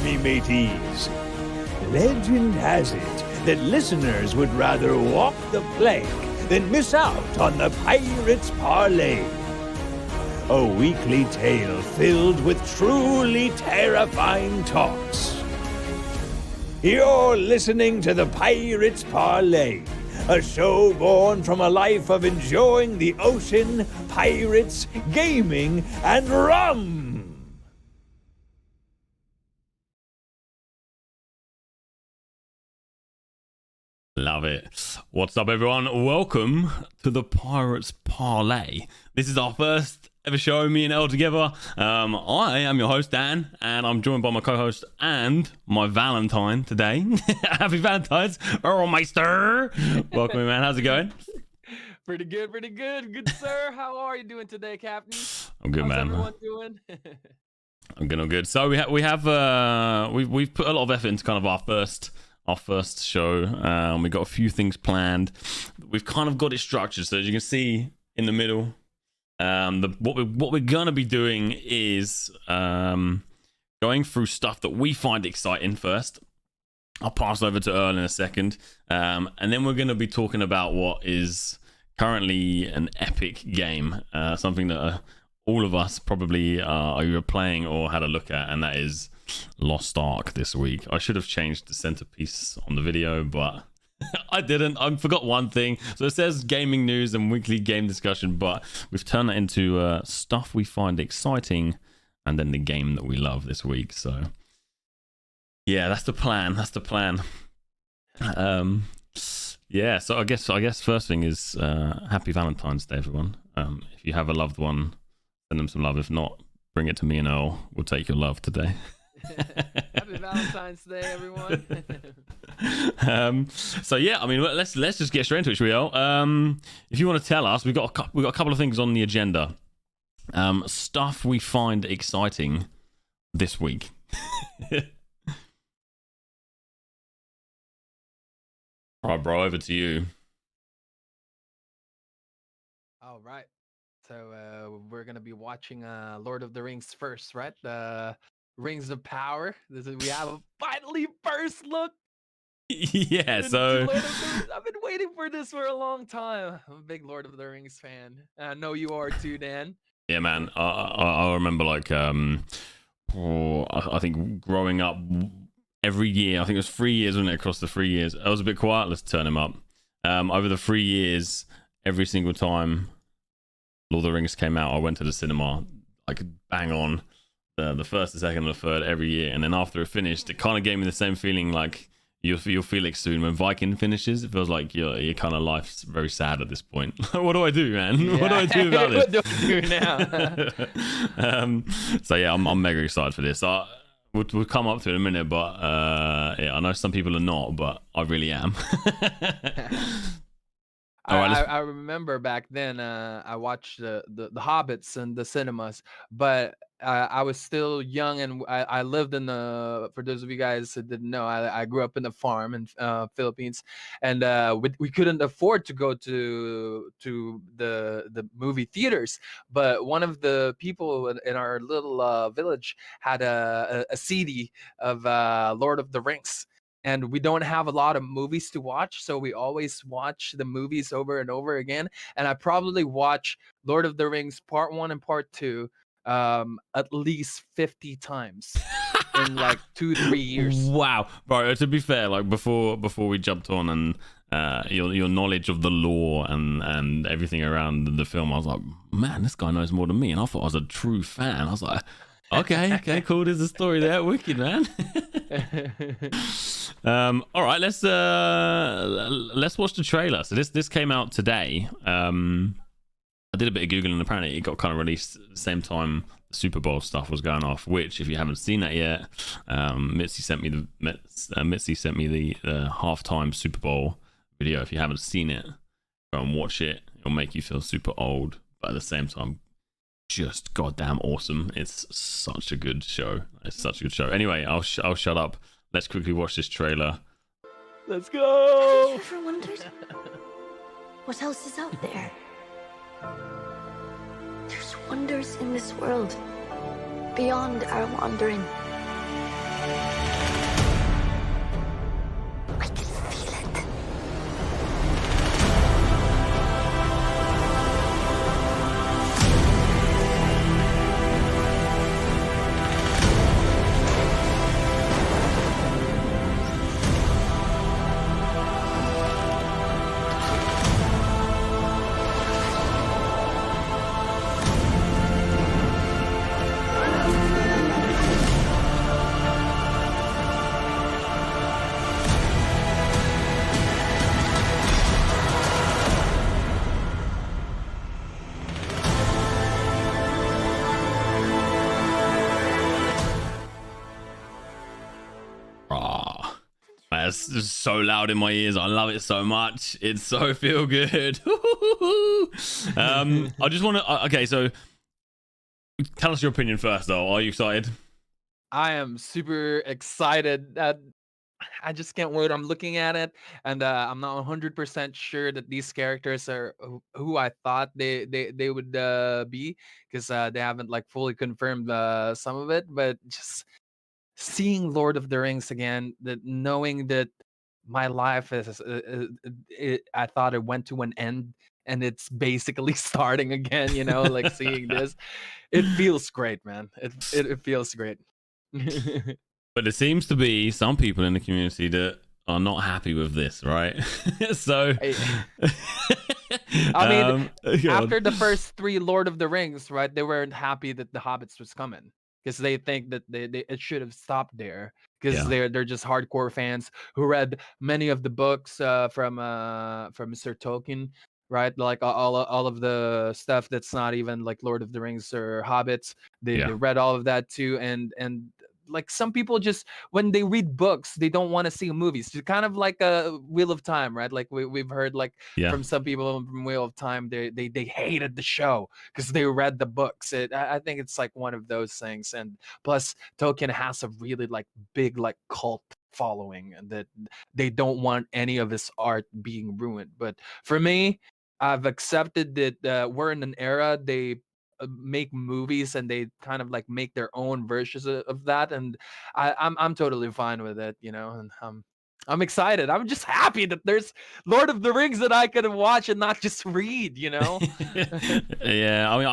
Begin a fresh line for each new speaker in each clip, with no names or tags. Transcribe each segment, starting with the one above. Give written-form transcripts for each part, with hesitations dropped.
me mateys. Legend has it that listeners would rather walk the plank than miss out on the Pirates Parley. A weekly tale filled with truly terrifying talks. You're listening to the Pirates Parley, a show born from a life of enjoying the ocean, pirates, gaming, and rum.
Love it. What's up, everyone? Welcome to the Pirates Parley. This is our first ever show, me and Elle together. I am your host, Dan, and I'm joined by my co-host and my Valentine today. Happy Valentine's, Earl Meister. Welcome, man. How's it going?
Pretty good. Good, sir. How are you doing today, Captain?
I'm good,
How's
man.
everyone doing?
I'm good. So we've put a lot of effort into kind of our first show. We got a few things planned. We've kind of got it structured, so as you can see in the middle, what we're gonna be doing is going through stuff that we find exciting first. I'll pass over to Earl in a second, and then we're gonna be talking about what is currently an epic game, something that all of us probably are either playing or had a look at, and that is Lost Ark this week. I should have changed the centerpiece on the video, but I didn't. I forgot one thing. So it says gaming news and weekly game discussion, but we've turned that into stuff we find exciting and then the game that we love this week. So yeah, that's the plan. Yeah, so I guess first thing is happy Valentine's Day, everyone. If you have a loved one, send them some love. If not, bring it to me and Earl. We'll take your love today.
Happy Valentine's Day, everyone.
So yeah, I mean, let's just get straight into it, shall we, Earl? If you want to tell us, we've got a couple of things on the agenda. Stuff we find exciting this week. All right, bro, over to you.
All right. So we're gonna be watching Lord of the Rings first, right? Rings of Power. We have a finally first look.
Yeah, so
I've been waiting for this for a long time. I'm a big Lord of the Rings fan. I know you are too, Dan.
Yeah, man. I remember like I think growing up every year. I think it was 3 years, wasn't it? Across the 3 years, I was a bit quiet. Let's turn him up. Over the 3 years, every single time Lord of the Rings came out, I went to the cinema. I could bang on the first, the second, and the third every year, and then after it finished, it kind of gave me the same feeling like you'll feel it soon when Viking finishes. It feels like your kind of life's very sad at this point. What do I do, man? Yeah. What do I do about this?
What do I do now?
So yeah, I'm mega excited for this. We'll come up to it in a minute, but yeah, I know some people are not, but I really am.
I remember back then I watched the Hobbits in the cinemas, but I was still young, and I lived in for those of you guys that didn't know, I grew up in a farm in Philippines, and we couldn't afford to go to the movie theaters, but one of the people in our little village had a CD of Lord of the Rings. And we don't have a lot of movies to watch, so we always watch the movies over and over again. And I probably watch Lord of the Rings Part 1 and Part 2 at least 50 times in like 2-3 years.
Wow, bro. To be fair, like before we jumped on and your knowledge of the lore and everything around the film, I was like, man, this guy knows more than me. And I thought I was a true fan. I was like, okay, cool. There's a story there. Wicked, man. All right, let's watch the trailer. So this came out today. I did a bit of Googling, and apparently it got kind of released at the same time the Super Bowl stuff was going off, which if you haven't seen that yet, Mitzi sent me the halftime Super Bowl video. If you haven't seen it, go and watch it. It'll make you feel super old, but at the same time just goddamn awesome. It's such a good show. Anyway, I'll shut up. Let's quickly watch this trailer.
Let's go.
Have you ever wondered what else is out there? There's wonders in this world beyond our wandering.
It's just so loud in my ears. I love it so much. It's so feel good. I just want to. Okay, so tell us your opinion first, though. Are you excited?
I am super excited. I just can't wait. I'm looking at it, and I'm not 100% sure that these characters are who I thought they would be, because they haven't like fully confirmed some of it. But just seeing Lord of the Rings again, that knowing that my life is, I thought it went to an end, and it's basically starting again. Like seeing this, it feels great, man. It feels great.
But there seems to be some people in the community that are not happy with this, right? So,
I mean,
go on.
after the first 3 Lord of the Rings, right? They weren't happy that the Hobbits was coming, because they think that they it should have stopped there, because
Yeah.
they're just hardcore fans who read many of the books from Mr. Tolkien, right? Like all of the stuff that's not even like Lord of the Rings or Hobbits. They
Yeah.
read all of that too, and like some people just, when they read books, they don't want to see movies. It's kind of like a Wheel of Time, right? Like we've heard like
Yeah.
from some people from Wheel of Time, they hated the show because they read the books. I think it's like one of those things. And plus, Tolkien has a really like big like cult following, and that they don't want any of his art being ruined. But for me, I've accepted that we're in an era they make movies, and they kind of like make their own versions of that, and I'm totally fine with it, and I'm excited. I'm just happy that there's Lord of the Rings that I can watch and not just read.
Yeah, I mean,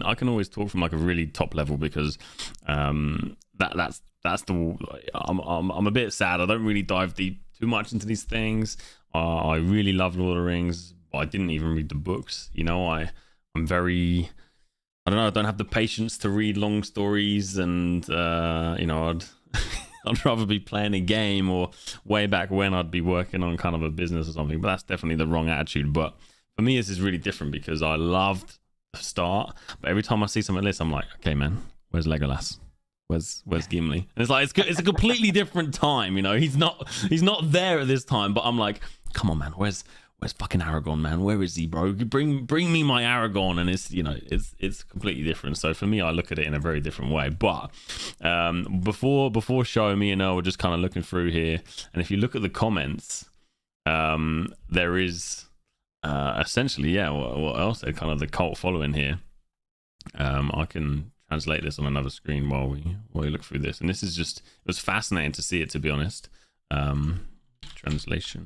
I can always talk from like a really top level, because that's the I'm a bit sad. I don't really dive deep too much into these things. I really love Lord of the Rings, but I didn't even read the books. I'm very, I don't know. I don't have the patience to read long stories, and I'd I'd rather be playing a game, or way back when I'd be working on kind of a business or something. But that's definitely the wrong attitude. But for me, this is really different, because I loved the start, but every time I see something like this, I'm like, okay, man, where's Legolas? Where's Gimli? And it's like it's a completely different time. He's not there at this time. But I'm like, come on, man, where's fucking Aragorn, man? Where is he, bro? Bring me my Aragorn. And it's completely different. So for me, I look at it in a very different way. But before showing me, we're just kind of looking through here, and if you look at the comments, there is essentially, yeah, what else? They're kind of the cult following here. I can translate this on another screen while we look through this, and this is just, it was fascinating to see it, to be honest. Translator.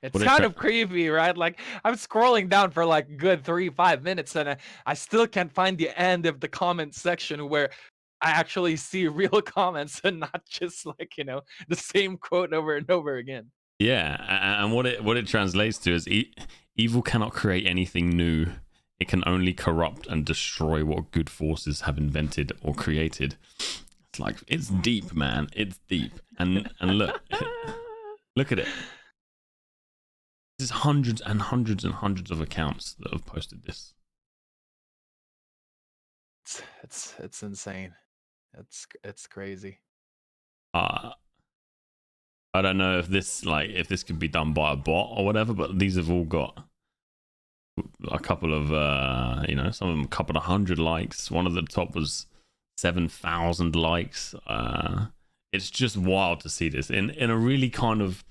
It's kind of creepy, right? Like I'm scrolling down for like good 3-5 minutes, and I still can't find the end of the comment section where I actually see real comments and not just like the same quote over and over again.
Yeah, and what it translates to is evil cannot create anything new. It can only corrupt and destroy what good forces have invented or created. It's like, it's deep, man. It's deep. And look at it. There's hundreds and hundreds and hundreds of accounts that have posted this.
It's insane. It's crazy.
I don't know if this could be done by a bot or whatever, but these have all got a couple of some of them a couple of 100 likes. One of the top was 7,000 likes. It's just wild to see this in a really kind of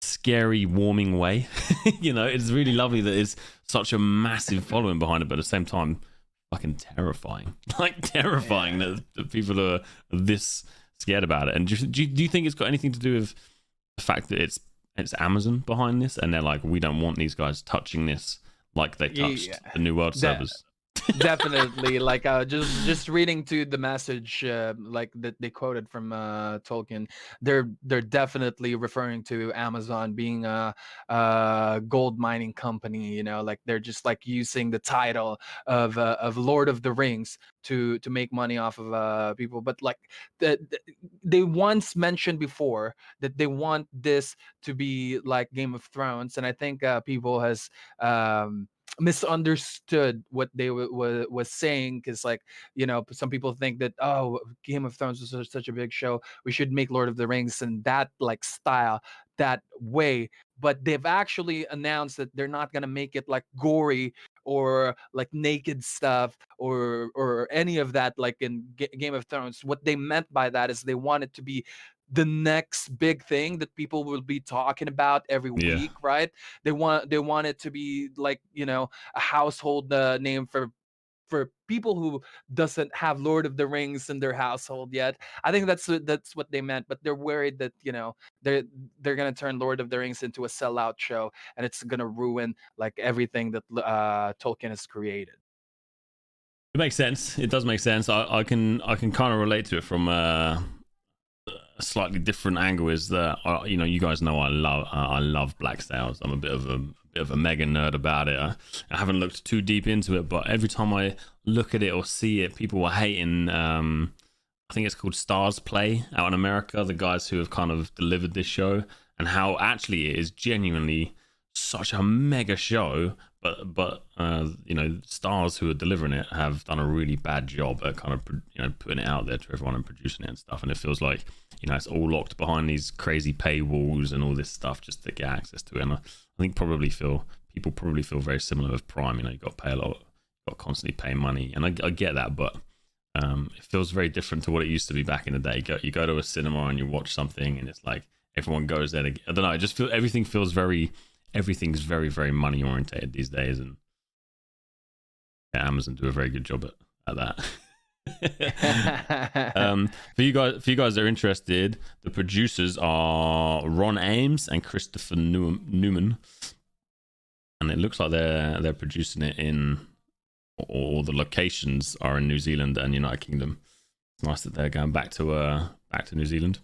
scary, warming way. It's really lovely that it's such a massive following behind it, but at the same time fucking terrifying. Terrifying that people are this scared about it. And do you think it's got anything to do with the fact that it's Amazon behind this, and they're like, we don't want these guys touching this like they touched the New World servers?
Definitely. Like just reading to the message like that they quoted from Tolkien, they're definitely referring to Amazon being a gold mining company. Like they're just like using the title of Lord of the Rings to make money off of people. But like they once mentioned before that they want this to be like Game of Thrones, and I think people has misunderstood what they was saying, because like, you know, some people think that, oh, Game of Thrones was such a big show, we should make Lord of the Rings in that like style, that way. But they've actually announced that they're not gonna make it like gory or like naked stuff or any of that like in Game of Thrones. What they meant by that is they want it to be the next big thing that people will be talking about every
Yeah.
week, right? They want it to be like, you know, a household name for people who doesn't have Lord of the Rings in their household yet. I think that's what they meant, but they're worried that, you know, they're gonna turn Lord of the Rings into a sellout show, and it's gonna ruin like everything that Tolkien has created.
It makes sense. It does make sense. I can kind of relate to it from a slightly different angle. Is that you know, you guys know I love Black Sails. I'm a bit of a mega nerd about it. I haven't looked too deep into it, but every time I look at it or see it, people were hating. I think it's called Stars Play out in America, the guys who have kind of delivered this show, and how actually it is genuinely such a mega show, but you know, stars who are delivering it have done a really bad job at kind of, you know, putting it out there to everyone and producing it and stuff. And it feels like, you know, it's all locked behind these crazy paywalls and all this stuff just to get access to it. And I think people probably feel very similar with Prime. You know, you've got to pay a lot, you've got to constantly pay money, and I get that, but it feels very different to what it used to be back in the day. You go to a cinema and you watch something, and it's like everyone goes there. I don't know. I just feel everything's very, very money orientated these days, and yeah, Amazon do a very good job at that. For you guys that are interested, the producers are Ron Ames and Christopher Newman, and it looks like they're producing it in, all the locations are in New Zealand and United Kingdom. It's nice that they're going back to New Zealand.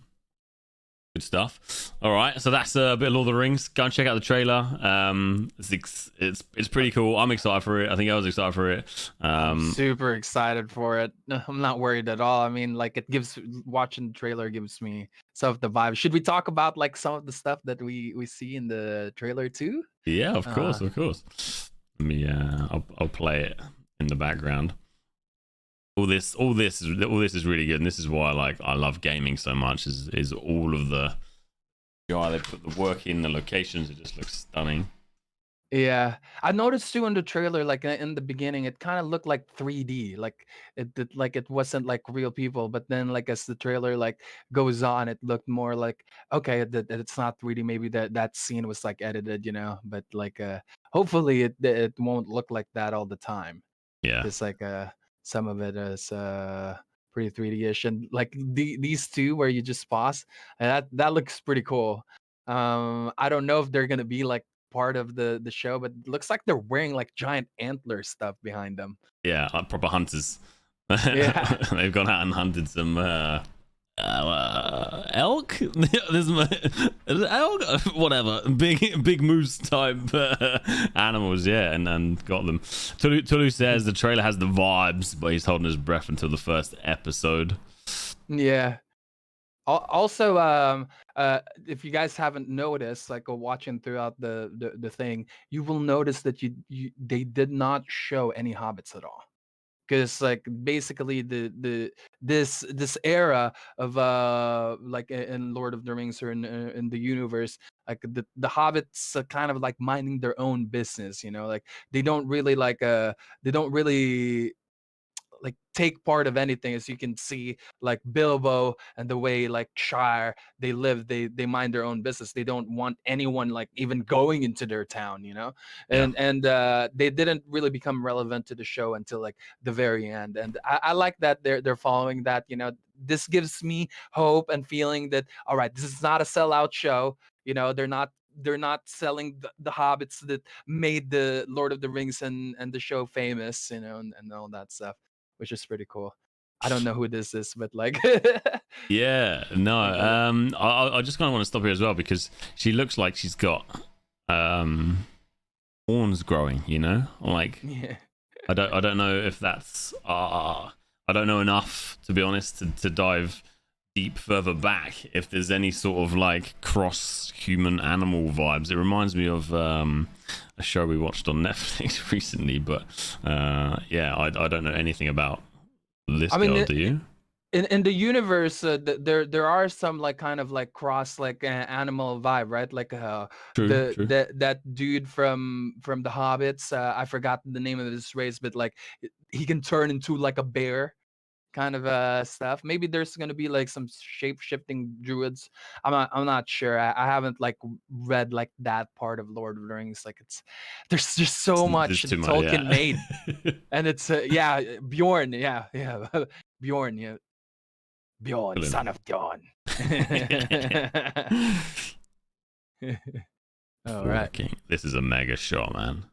Good stuff. All right, so that's a bit of Lord of the Rings. Go and check out the trailer. It's pretty cool. I'm excited for it. I think I was excited for it.
I'm super excited for it. I'm not worried at all. I mean, like, watching the trailer gives me some of the vibe. Should we talk about like some of the stuff that we see in the trailer too?
Yeah, of course. Let me I'll play it in the background. All this is really good, and this is why I love gaming so much. Is all of the UI, they put the work in, the locations, it just looks stunning.
Yeah, I noticed too in the trailer, like in the beginning, it kind of looked like 3D, like it wasn't like real people. But then, like as the trailer like goes on, it looked more like, okay, that it's not 3D. Maybe that scene was like edited, you know. But like, hopefully it won't look like that all the time.
Yeah,
Just like some of it is pretty 3D-ish, and like these two where you just pause, and that looks pretty cool. I don't know if they're gonna be like part of the show, but it looks like they're wearing like giant antler stuff behind them.
yeah, like proper hunters.
Yeah.
They've gone out and hunted some elk. There's elk, whatever, big moose type animals, yeah, and got them. Tulu says the trailer has the vibes, but he's holding his breath until the first episode.
Yeah. Also, if you guys haven't noticed, like watching throughout the thing, you will notice that they did not show any hobbits at all. Because like basically this era of like in Lord of the Rings or in the universe, like the hobbits are kind of like minding their own business, you know, like they don't really like take part of anything. As you can see, like Bilbo and the way like Shire they live, they mind their own business. They don't want anyone like even going into their town, you know.
Yeah.
And they didn't really become relevant to the show until like the very end. And I like that they're following that, you know. This gives me hope and feeling that, all right, this is not a sellout show, you know. They're not selling the hobbits that made the Lord of the Rings and the show famous, you know, and all that stuff, which is pretty cool. I don't know who this is, but like,
Yeah, no. I just kind of want to stop here as well, because she looks like she's got horns growing. You know, like
yeah,
I don't know if that's I don't know enough, to be honest, to dive deep further back if there's any sort of like cross human animal vibes. It reminds me of a show we watched on Netflix recently, but yeah, I don't know anything about this girl. Do you?
In the universe, there are some like kind of like cross like animal vibe, right? Like
True.
that dude from the Hobbits. I forgot the name of this race, but like he can turn into like a bear kind of stuff. Maybe there's gonna be like some shape shifting druids. I'm not sure. I haven't like read like that part of Lord of the Rings. Like there's just so much
too much,
Tolkien
yeah.
made, and it's Bjorn. Yeah, Bjorn. Yeah. Bjorn, son of Bjorn. All right.
This is a mega shot, man.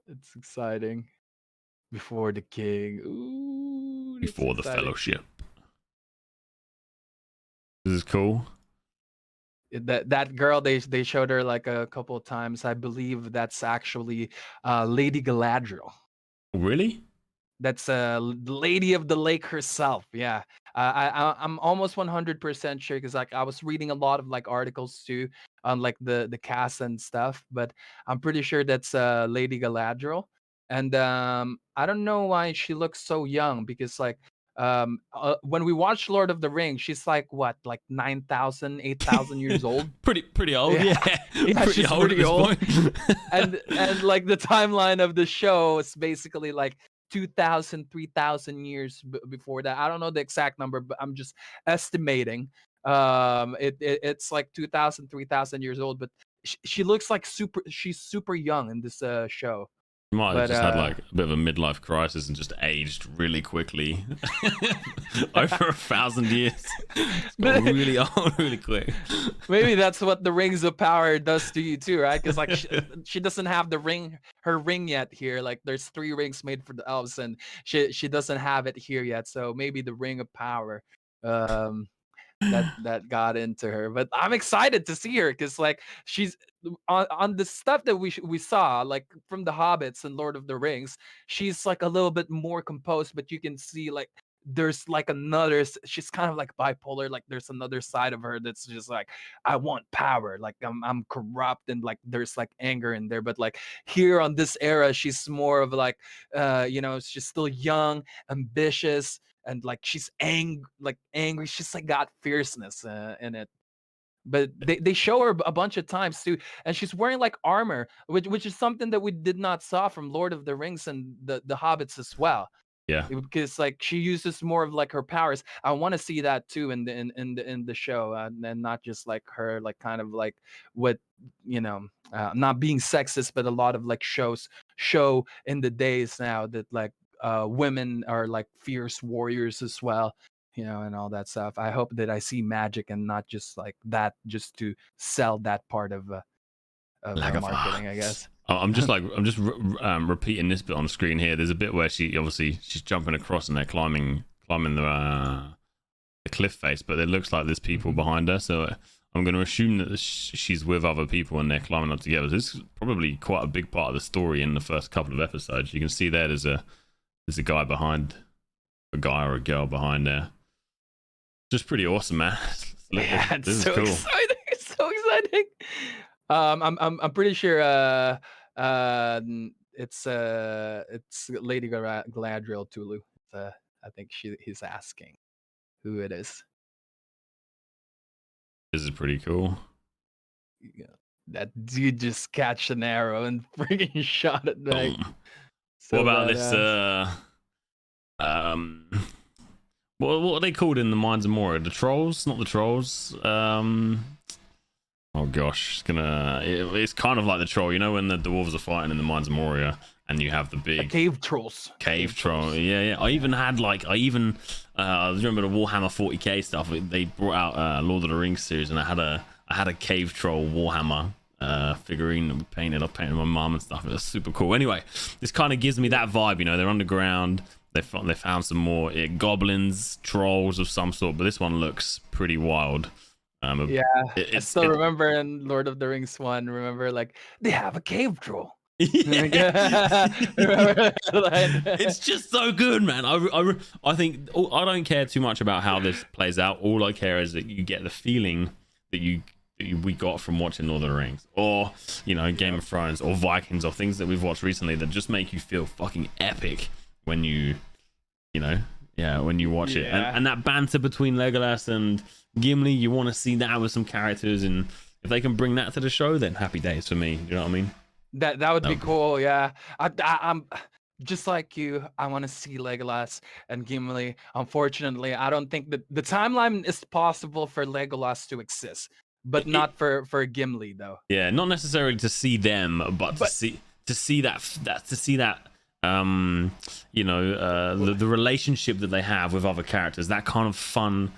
It's exciting. Before the king. Ooh.
Before the fellowship. This is cool.
That girl, they showed her like a couple of times. I believe that's actually Lady Galadriel.
Really?
That's Lady of the Lake herself. Yeah, I'm almost 100% sure because like I was reading a lot of like articles too on like the cast and stuff, but I'm pretty sure that's Lady Galadriel. And I don't know why she looks so young because like when we watch Lord of the Rings, she's like what, like 9,000, 8,000 years old.
pretty old, yeah.
Yeah,
pretty
she's
old
pretty
at this
old.
point.
and like the timeline of the show is basically like 2,000, 3,000 years before that. I don't know the exact number, but I'm just estimating. It's like 2,000, 3,000 years old, but she looks like she's super young in this show.
You might have just had like a bit of a midlife crisis and just aged really quickly over 1,000 years. Really old, really quick.
Maybe that's what the Rings of Power does to you too, right? Because like she doesn't have her ring yet here. Like there's 3 rings made for the elves, and she doesn't have it here yet. So maybe the Ring of Power that got into her. But I'm excited to see her because like she's on the stuff that we saw like from the Hobbits and Lord of the Rings. She's like a little bit more composed, but you can see like there's like she's kind of like bipolar. Like there's another side of her that's just like, I want power, like I'm corrupt, and like there's like anger in there. But like here on this era, she's more of like she's still young, ambitious, and like she's angry. She's like got fierceness in it. But they show her a bunch of times too, and she's wearing like armor, which is something that we did not saw from Lord of the Rings and the Hobbits as well.
Yeah,
because like she uses more of like her powers. I want to see that too in the show, and not just like her like kind of like what not being sexist, but a lot of like show in the days now that like women are like fierce warriors as well, and all that stuff. I hope that I see magic and not just like that just to sell that part of marketing, I guess.
I'm just repeating this bit on the screen here. There's a bit where she's jumping across and they're climbing the cliff face, but it looks like there's people behind her. So I'm going to assume that she's with other people and they're climbing up together. This is probably quite a big part of the story in the first couple of episodes. You can see there's a guy behind, a guy or a girl behind there. Just pretty awesome, man.
Yeah,
this is so cool.
Exciting. It's so exciting. I'm pretty sure it's Lady Galadriel Tulu. I think he's asking who it is.
This is pretty cool.
Yeah, that dude just catched an arrow and freaking shot it back.
So what about this? What are they called in the Mines of Moria? The trolls? Not the trolls. Oh gosh, it's kind of like the troll. You know when the dwarves are fighting in the Mines of Moria, and you have the big
cave trolls.
Cave troll. Yeah. I even remember the Warhammer 40k stuff. They brought out Lord of the Rings series, and I had a cave troll Warhammer figurine that we painted. I painted my mum and stuff. It was super cool. Anyway, this kind of gives me that vibe. They're underground. They found some more goblins, trolls of some sort, but this one looks pretty wild. I still remember in Lord of the Rings 1. Remember, like they have a cave troll. It's just so good, man. I think I don't care too much about how this plays out. All I care is that you get the feeling that we got from watching Lord of the Rings, or Game of Thrones, or Vikings, or things that we've watched recently that just make you feel fucking epic when you watch it. And that banter between Legolas and Gimli, you want to see that with some characters, and if they can bring that to the show, then happy days for me. You know what I mean?
That would be cool. Yeah, I'm just like you. I want to see Legolas and Gimli. Unfortunately, I don't think that the timeline is possible for Legolas to exist, but not for Gimli though.
Yeah, not necessarily to see them, but to see that the relationship that they have with other characters, that kind of fun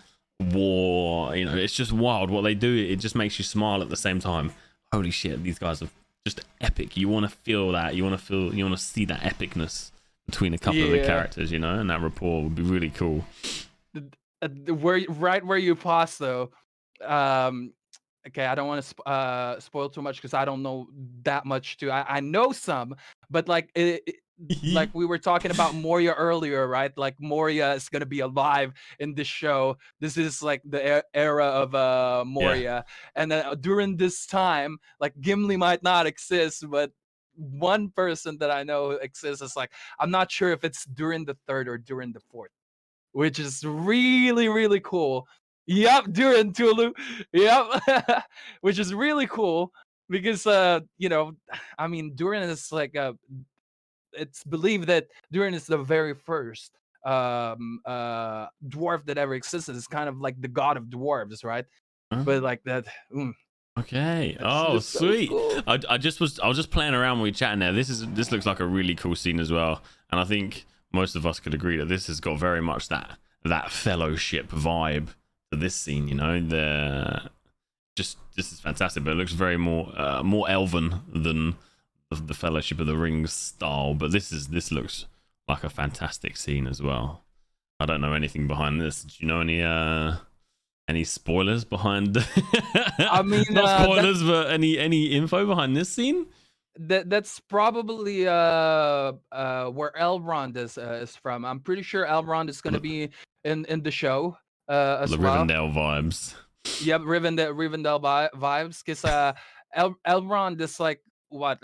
war. It's just wild what they do. It just makes you smile at the same time. Holy shit, these guys are just epic. You want to feel that. You want to see that epicness between a couple of the characters, and that rapport would be really cool.
Where you pause though. Okay, I don't want to spoil too much because I don't know that much too. I know some, but like like we were talking about Moria earlier, right? Like Moria is gonna be alive in this show. This is like the era of Moria, and during this time, like Gimli might not exist, but one person that I know exists is like, I'm not sure if it's during the third or during the fourth, which is really, really cool. Yep, during Tulu. Yep. Which is really cool because Durin is like it's believed that Durin is the very first dwarf that ever existed. It's kind of like the god of dwarves, right?
Huh?
But like that.
Okay. Oh, sweet. So cool. I was just playing around when we were chatting there. This looks like a really cool scene as well, and I think most of us could agree that this has got very much that fellowship vibe to this scene. This is fantastic, but it looks very more elven than the Fellowship of the Rings style. But this looks like a fantastic scene as well. I don't know anything behind this. Do you know any spoilers behind?
I mean,
not spoilers, but any info behind this scene?
That's probably where Elrond is from. I'm pretty sure Elrond is going to be in the show as
the
well.
Rivendell vibes.
Yep, Rivendell vibes. Because Elrond is like what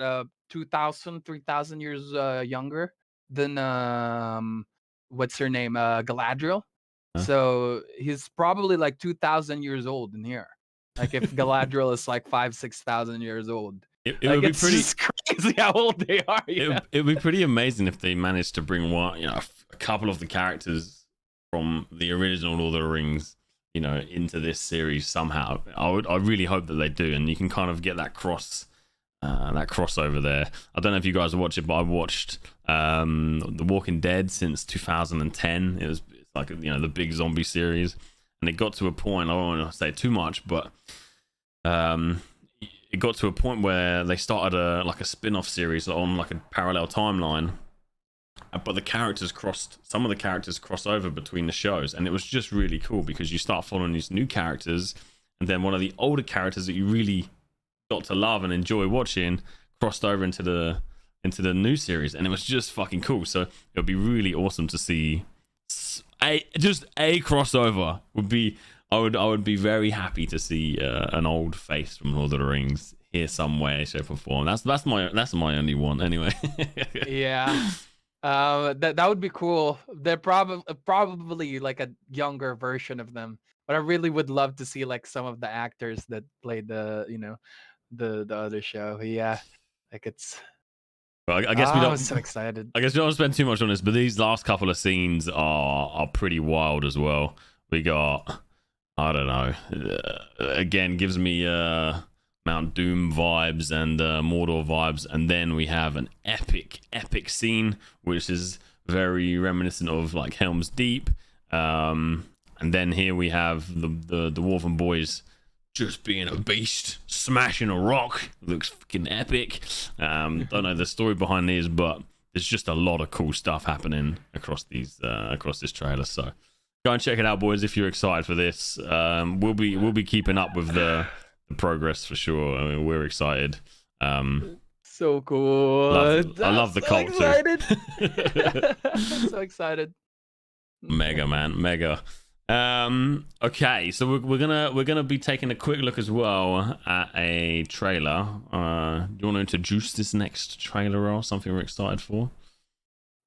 2,000, 3,000 years younger than what's her name, Galadriel.
Huh?
So he's probably like 2,000 years old in here. Like if Galadriel is like 5,000-6,000 years old.
It would be pretty
crazy how old they are.
It would be pretty amazing if they managed to bring a couple of the characters from the original Lord of the Rings, into this series somehow. I really hope that they do, and you can kind of get that crossover there. I don't know if you guys watch it, but I watched The Walking Dead since 2010. It's like the big zombie series, and it got to a point. I don't want to say too much, but it got to a point where they started a spin-off series on like a parallel timeline, but some of the characters cross over between the shows, and it was just really cool because you start following these new characters, and then one of the older characters that you really got to love and enjoy watching crossed over into the new series, and it was just fucking cool. So it would be really awesome to see a crossover. I would be very happy to see an old face from Lord of the Rings here some way, shape, or form. That's my only one anyway.
Yeah, that would be cool. They're probably like a younger version of them, but I really would love to see like some of the actors that played the other show. Yeah, like it's.
Well, I guess we don't.
I'm so excited.
I guess we don't spend too much on this, but these last couple of scenes are pretty wild as well. We got. I don't know. Again, gives me Mount Doom vibes and Mordor vibes, and then we have an epic scene, which is very reminiscent of like Helm's Deep. And then here we have the dwarven boys just being a beast, smashing a rock. Looks fucking epic. Don't know the story behind these, but there's just a lot of cool stuff happening across this trailer. So. Go and check it out, boys, if you're excited for this. We'll be keeping up with the progress for sure. I mean, we're excited.
So cool.
I love the cult too.
Excited. I'm so excited.
Mega, man, mega. Okay, so we're gonna be taking a quick look as well at a trailer. Do you want to introduce this next trailer or something we're excited for?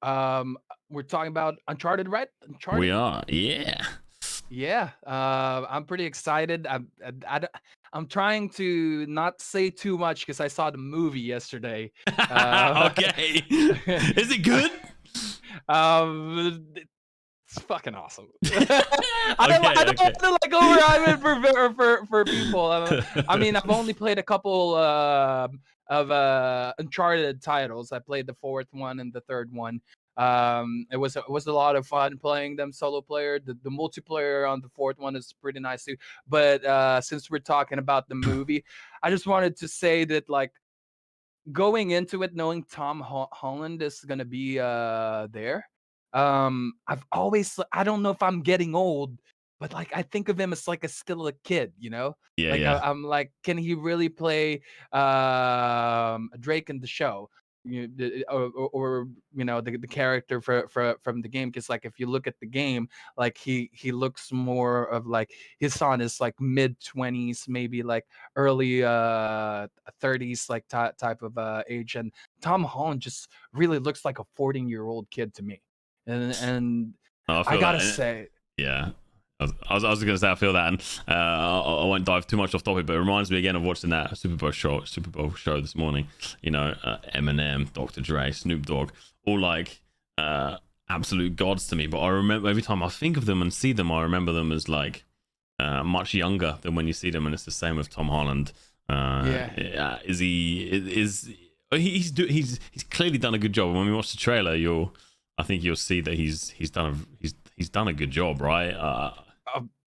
We're talking about Uncharted, right? Uncharted.
We are, yeah.
Yeah. I'm pretty excited. I'm trying to not say too much because I saw the movie yesterday.
Okay. Is it good?
It's fucking awesome. I don't want to like overhype it for people. I mean, I've only played a couple of Uncharted titles. I played the 4th one and the 3rd one. It was a lot of fun playing them solo player. The multiplayer on the 4th one is pretty nice too. But since we're talking about the movie, I just wanted to say that like going into it knowing Tom Holland is gonna be there. I've always, I don't know if I'm getting old, but like I think of him as like still a kid, you know?
Yeah,
like
yeah.
I'm like, can he really play Drake in the show? Or you know, the character from the game, because like if you look at the game, like he looks more of like his son is like mid-20s, maybe like early 30s, like type of age, and Tom Holland just really looks like a 14-year-old kid to me. And I gotta say,
yeah, I was gonna say I feel that, and I won't dive too much off topic, but it reminds me again of watching that Super Bowl show this morning. You know, Eminem, Dr. Dre, Snoop Dogg, all like absolute gods to me. But I remember every time I think of them and see them, I remember them as like much younger than when you see them, and it's the same with Tom Holland. He's clearly done a good job. When we watch the trailer, I think you'll see that he's done a good job, right?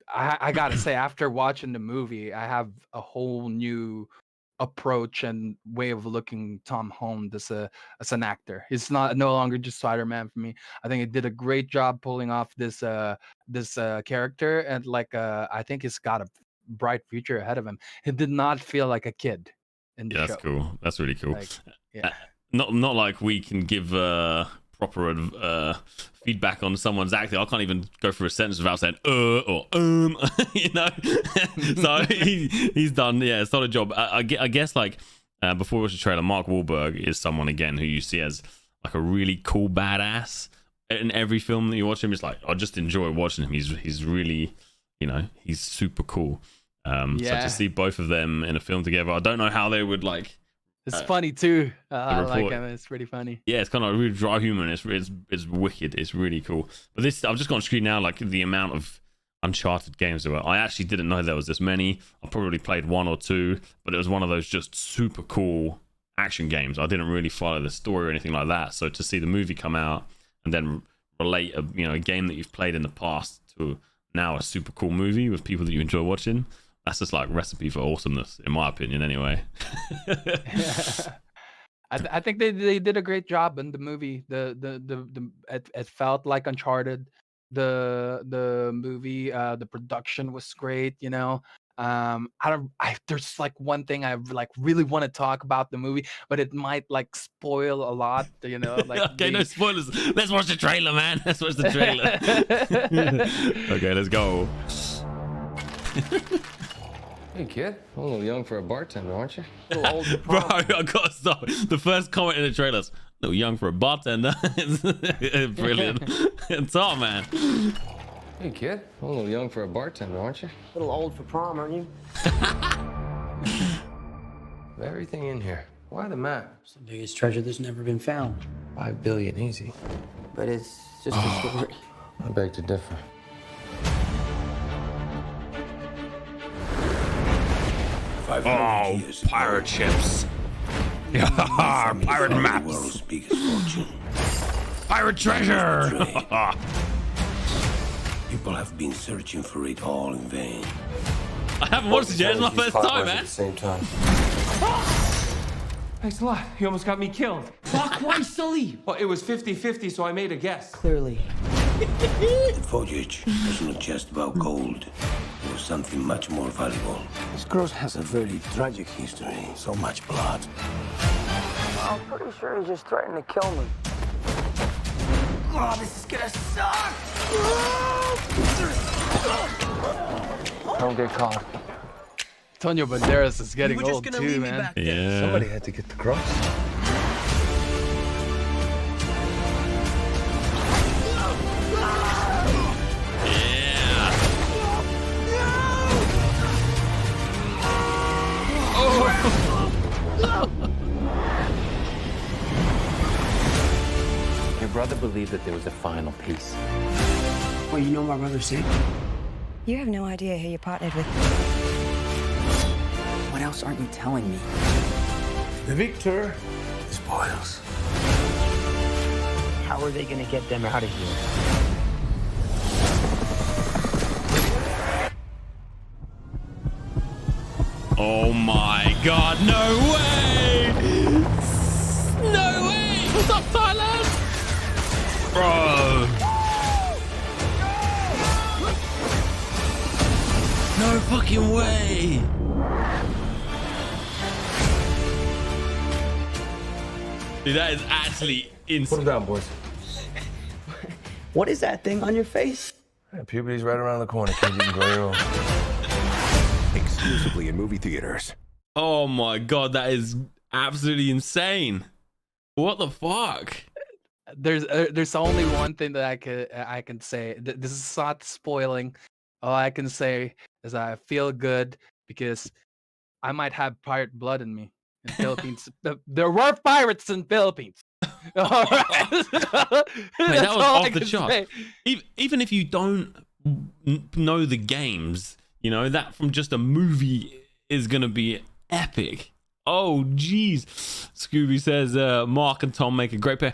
I gotta say, after watching the movie, I have a whole new approach and way of looking Tom Holland as an actor. He's no longer just Spider-Man for me. I think he did a great job pulling off this character, and like I think he's got a bright future ahead of him. He did not feel like a kid in the show.
That's cool. That's really cool.
Like, yeah.
Not like we can give proper feedback on someone's acting. I can't even go through a sentence without saying or you know. So he's done a solid job. I guess like before we watch the trailer, Mark Wahlberg is someone again who you see as like a really cool badass in every film that you watch him. It's like I just enjoy watching him. He's really, you know, he's super cool. So to see both of them in a film together, I don't know how they would like.
It's funny too. I like him. It's pretty funny.
Yeah, it's kind of really dry humor. It's wicked. It's really cool. But this, I've just gone screen now. Like the amount of Uncharted games there were. I actually didn't know there was this many. I probably played 1 or 2, but it was one of those just super cool action games. I didn't really follow the story or anything like that. So to see the movie come out and then relate a game that you've played in the past to now a super cool movie with people that you enjoy watching. That's just like recipe for awesomeness, in my opinion, anyway.
I think they did a great job in the movie. It felt like Uncharted. The movie, the production was great. You know, there's like one thing I like really want to talk about the movie, but it might like spoil a lot. You know, like
okay, no spoilers. Let's watch the trailer, man. Let's watch the trailer. Okay, let's go.
Hey, kid. A little young for a bartender, aren't you?
A little old.
Bro, I gotta stop. The first comment in the trailer is, a little young for a bartender. Brilliant. It's all, man.
Hey, kid. A little young for a bartender, aren't you?
A little old for prom, aren't you?
Everything in here. Why the map?
It's the biggest treasure that's never been found.
5 billion, easy.
But it's just a story.
I beg to differ.
Oh, pirate ships. Pirate maps.
World's biggest fortune.
Pirate treasure.
People have been searching for it all in vain.
I haven't watched it yet. It's my first time, man.
At the same time.
Thanks a lot. You almost got me killed.
Fuck, why silly?
Well, it was 50-50, so I made a guess.
Clearly.
The voyage was not just about gold. It was something much more valuable. This cross has a very tragic history. So much blood.
I'm pretty sure he just threatened to kill me.
Oh, this is gonna suck!
Don't get caught.
Antonio Banderas is getting old too, man.
Yeah.
Somebody had to get the cross.
Your brother believed that there was a final piece. Well, you know my brother Sam?
You have no idea who you partnered with.
What else aren't you telling me?
The victor spoils.
How are they gonna get them out of here?
Oh my god, no way! No way! What's up, Thailand? Bro! No fucking way! Dude, that is actually
Put him
insane.
down, boys.
What is that thing on your face?
Yeah, puberty's right around the corner, kid. You can grow your own.
Exclusively in movie theaters.
Oh my god, that is absolutely insane. What the fuck?
There's only one thing that I can say. This is not spoiling. All I can say is I feel good because I might have pirate blood in me. In Philippines, there were pirates in Philippines. All right,
Mate, that was off the chart. Even if you don't know the games, you know that from just a movie is gonna be epic. Oh jeez, Scooby says Mark and Tom make a great pair.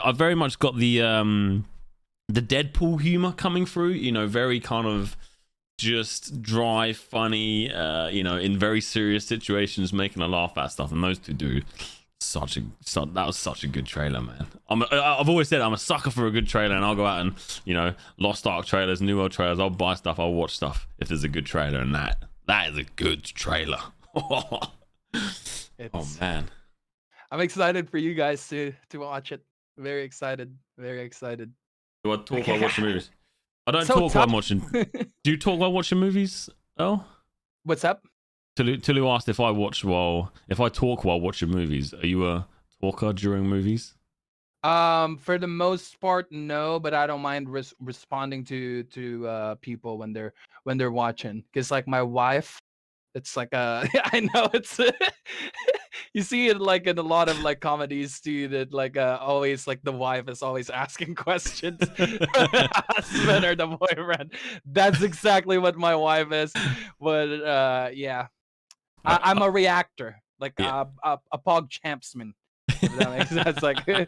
I've very much got the Deadpool humor coming through. You know, very kind of just dry, funny. You know, in very serious situations, making a laugh at stuff. And those two do that was such a good trailer, man. I've always said I'm a sucker for a good trailer, and I'll go out and, you know, Lost Ark trailers, New World trailers. I'll buy stuff, I'll watch stuff if there's a good trailer, and that is a good trailer. Oh man,
I'm excited for you guys to watch it. Very excited. Very excited.
Do I talk while watching movies? I don't
So
talk while I'm
tough.
watching. Do you talk while watching movies? Oh,
What's up?
Tulu asked if I talk while watching movies. Are you a talker during movies?
For the most part, no, but I don't mind responding to people when they're watching. Cause like my wife, it's like I know it's you see it like in a lot of like comedies too, that like always like the wife is always asking questions for the husband or the boyfriend. That's exactly what my wife is. But yeah, I'm a reactor, like
Yeah.
a pog champsman. If that makes sense. Like I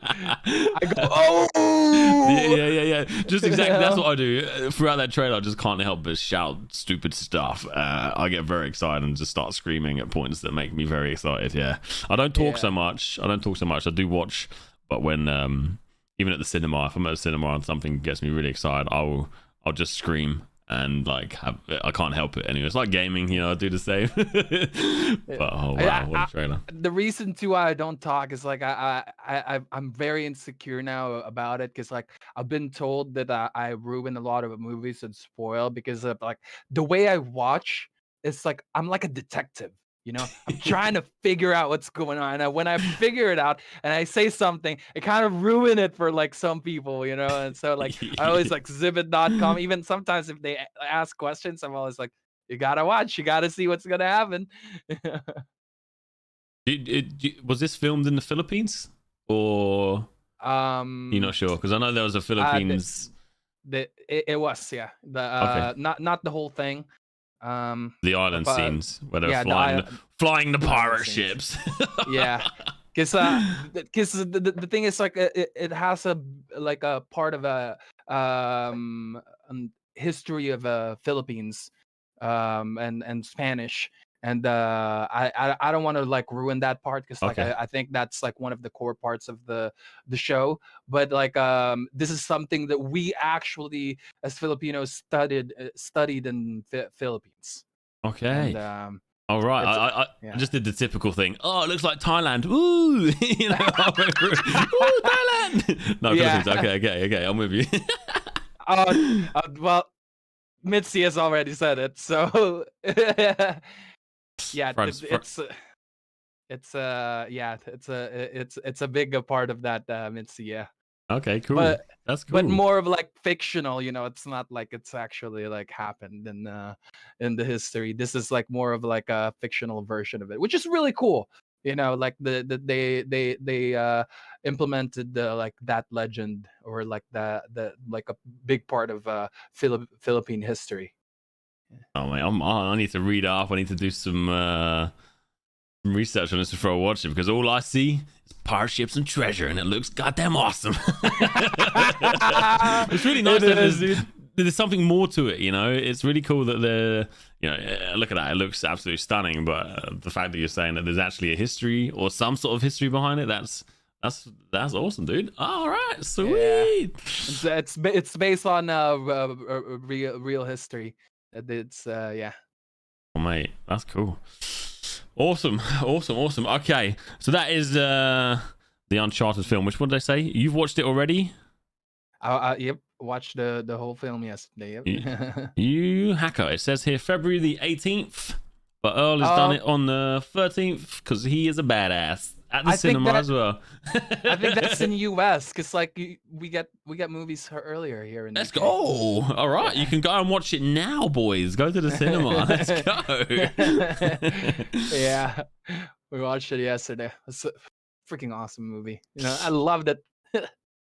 go, oh
Yeah. Just exactly.
You
That's
know?
what I do throughout that trailer. I just can't help but shout stupid stuff. I get very excited and just start screaming at points that make me very excited. Yeah, I don't talk so much. I do watch, but when even at the cinema, if I'm at the cinema and something gets me really excited, I'll just scream. And like I can't help it anyway. It's like gaming, you know. I do the same. But oh wow, what a trailer!
The reason too why I don't talk is like I'm very insecure now about it, because like I've been told that I ruin a lot of movies and spoil because of like the way I watch. It's like I'm like a detective. You know, I'm trying to figure out what's going on. And when I figure it out and I say something, it kind of ruin it for like some people, you know? And so like I always like Zibit.com. Even sometimes if they ask questions, I'm always like, you gotta watch, you gotta see what's gonna happen.
Was this filmed in the Philippines or you're not sure? Because I know there was a Philippines.
It was, yeah.
Okay.
Not the whole thing.
The island
but-
scenes where they're
yeah,
flying the
the
pirate
island scenes.
ships.
Yeah, because the thing is like it has a like a part of a history of Philippines and Spanish, and I don't want to like ruin that part, because like
Okay.
I think that's like one of the core parts of the show. But like this is something that we actually as Filipinos studied in Philippines.
Okay.
And
All right, I just did the typical thing. Oh, it looks like Thailand. Ooh, you know, I went through, ooh, Thailand. No, Philippines. Okay, I'm with you.
Well, Mitzi has already said it, so yeah, it's a big part of that, Mitzi. Yeah.
Okay, cool. That's cool.
But more of like fictional, it's not like it's actually like happened in the history. This is like more of like a fictional version of it, which is really cool. Like they implemented the like that legend, or like the like a big part of Philippine history.
Oh man, I need to read up. I need to do some research on this before I watch it, because all I see is pirate ships and treasure, and it looks goddamn awesome. It's really nice that there's something more to it. It's really cool that look at that, it looks absolutely stunning, but the fact that you're saying that there's actually a history or some sort of history behind it, that's awesome, dude. All right, sweet.
Yeah. It's based on real history. It's yeah.
Oh mate, that's cool. Awesome. Okay, so that is the Uncharted film. Which one did I say? You've watched it already?
Yep, watched the whole film yesterday. Yep.
You hacker. It says here February the 18th, but Earl has done it on the 13th because he is a badass at the cinema as well.
I think that's in US, because like we get movies earlier here in
Let's go. All right, you can go and watch it now, boys. Go to the cinema. Let's go.
Yeah, we watched it yesterday. It's a freaking awesome movie. I loved it.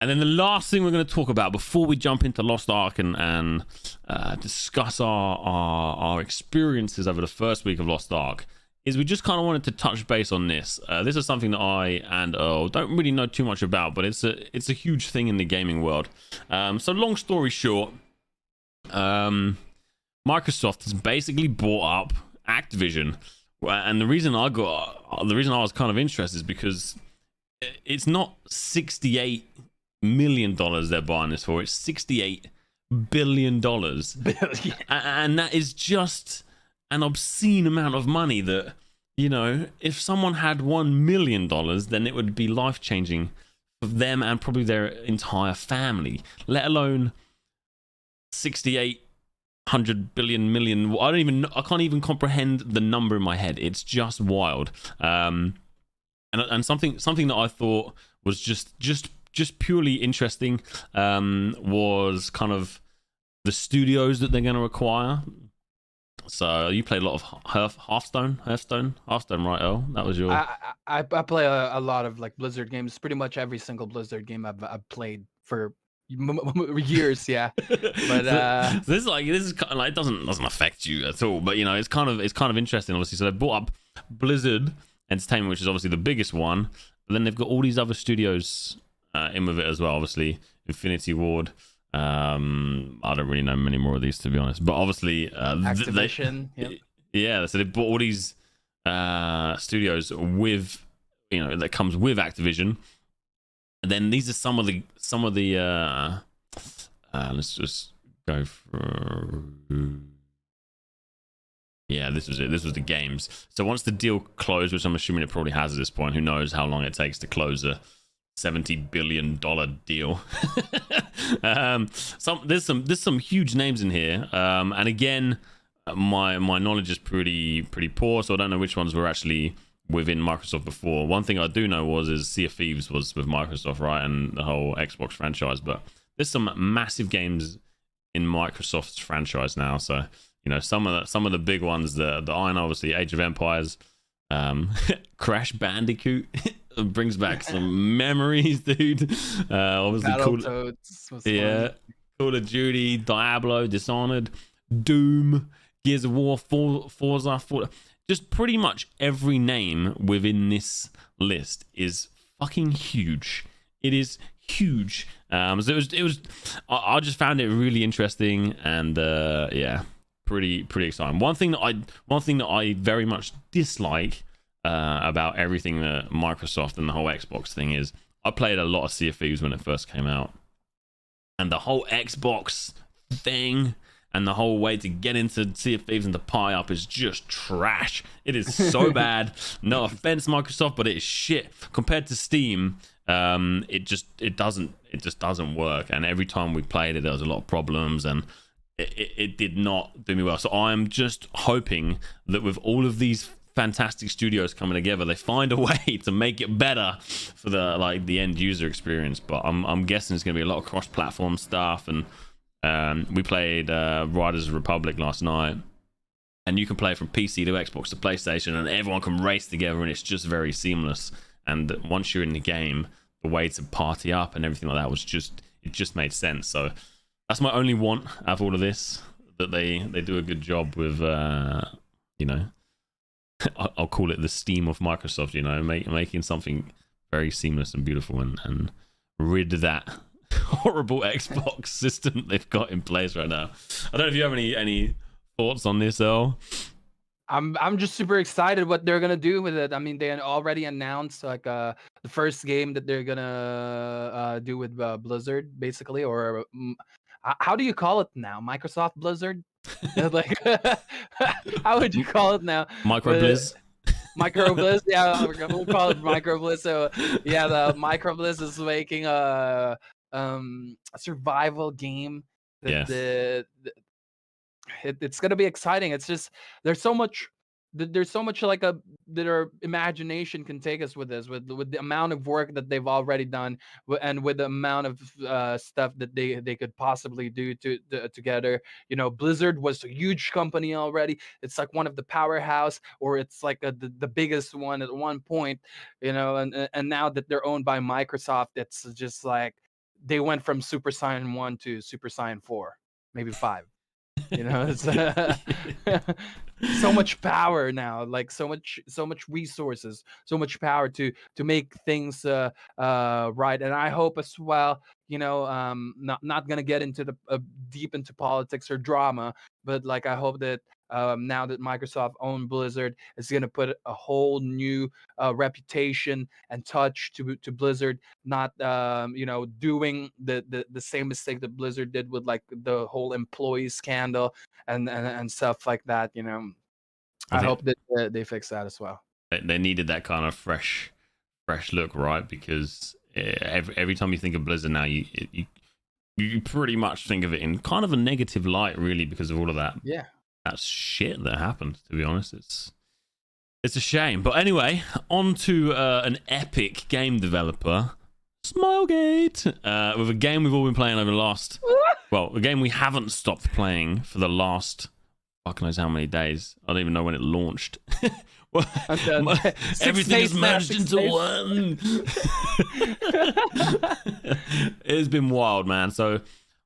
And then the last thing we're going to talk about before we jump into Lost Ark and discuss our experiences over the first week of Lost Ark is we just kind of wanted to touch base on this. This is something that I and Earl don't really know too much about, but it's a huge thing in the gaming world. So long story short, Microsoft has basically bought up Activision, and the reason I was kind of interested is because it's not $68 million they're buying this for; it's $68 billion, and that is just an obscene amount of money. That if someone had $1 million, then it would be life-changing for them and probably their entire family, let alone 6,800 billion million. I can't even comprehend the number in my head. It's just wild. And something that I thought was just purely interesting was kind of the studios that they're going to acquire. So you played a lot of Hearthstone, right, Earl? That was your.
I play a lot of like Blizzard games. Pretty much every single Blizzard game I've played for years. Yeah, but
this is kind of like, it doesn't affect you at all. But it's kind of interesting, obviously. So they bought up Blizzard Entertainment, which is obviously the biggest one. But then they've got all these other studios in with it as well. Obviously, Infinity Ward. I don't really know many more of these, to be honest, but obviously
Activision.
Yeah, so they bought all these studios with that comes with Activision, and then these are some of the let's just go through. Yeah, this was it. This was the games. So once the deal closed, which I'm assuming it probably has at this point, who knows how long it takes to close a $70 billion deal. There's some huge names in here, and again, my knowledge is pretty poor, so I don't know which ones were actually within Microsoft before. One thing I do know is Sea of Thieves was with Microsoft, right, and the whole Xbox franchise. But there's some massive games in Microsoft's franchise now. So some of the big ones that I know, obviously Age of Empires, Crash Bandicoot. Brings back some memories, dude. Obviously, Call of Duty, Diablo, Dishonored, Doom, Gears of War, Forza. Just pretty much every name within this list is fucking huge. It is huge. So it was. I just found it really interesting and pretty exciting. One thing that I very much dislike about everything that Microsoft and the whole Xbox thing is, I played a lot of Sea of Thieves when it first came out, and the whole Xbox thing and the whole way to get into Sea of Thieves and to party up is just trash. It is so bad. No offense, Microsoft, but it is shit compared to Steam. It just doesn't work. And every time we played it, there was a lot of problems, and it did not do me well. So I'm just hoping that with all of these fantastic studios coming together, they find a way to make it better for the end user experience. But I'm guessing it's going to be a lot of cross-platform stuff. And we played Riders of the Republic last night, and you can play from PC to Xbox to PlayStation, and everyone can race together, and it's just very seamless. And once you're in the game, the way to party up and everything like that it just made sense. So that's my only want out of all of this, that they do a good job with I'll call it the Steam of Microsoft, making something very seamless and beautiful, and rid that horrible Xbox system they've got in place right now. I don't know if you have any thoughts on this, Earl.
I'm just super excited what they're gonna do with it. I mean, they already announced like the first game that they're gonna do with Blizzard, basically, or how do you call it now? Microsoft Blizzard? Like, how would you call it now?
Micro Blizz.
Micro Blizz, yeah, we'll call it Micro Blizz. So yeah, the Micro Blizz is making a survival game. It's gonna be exciting. It's just there's so much like that our imagination can take us with this, with the amount of work that they've already done, and with the amount of stuff that they could possibly do together. Blizzard was a huge company already. It's like one of the powerhouse, or it's like the biggest one at one point. And now that they're owned by Microsoft, it's just like they went from Super Saiyan 1 to Super Saiyan 4, maybe 5. It's so much power now, like so much resources, so much power to make things right. And I hope as well, not gonna get into the deep into politics or drama, but like I hope that now that Microsoft owned Blizzard, is going to put a whole new reputation and touch to Blizzard, not doing the same mistake that Blizzard did with like the whole employee scandal and stuff like that. I hope that they fix that as well.
They needed that kind of fresh look, right? Because every time you think of Blizzard now, you pretty much think of it in kind of a negative light, really, because of all of that.
Yeah.
That's shit that happened, to be honest. It's a shame. But anyway, on to an epic game developer, Smilegate, with a game we've all been playing over the last... well, a game we haven't stopped playing for the last... fuck knows how many days. I don't even know when it launched. Well, everything is merged into one. It's been wild, man. So,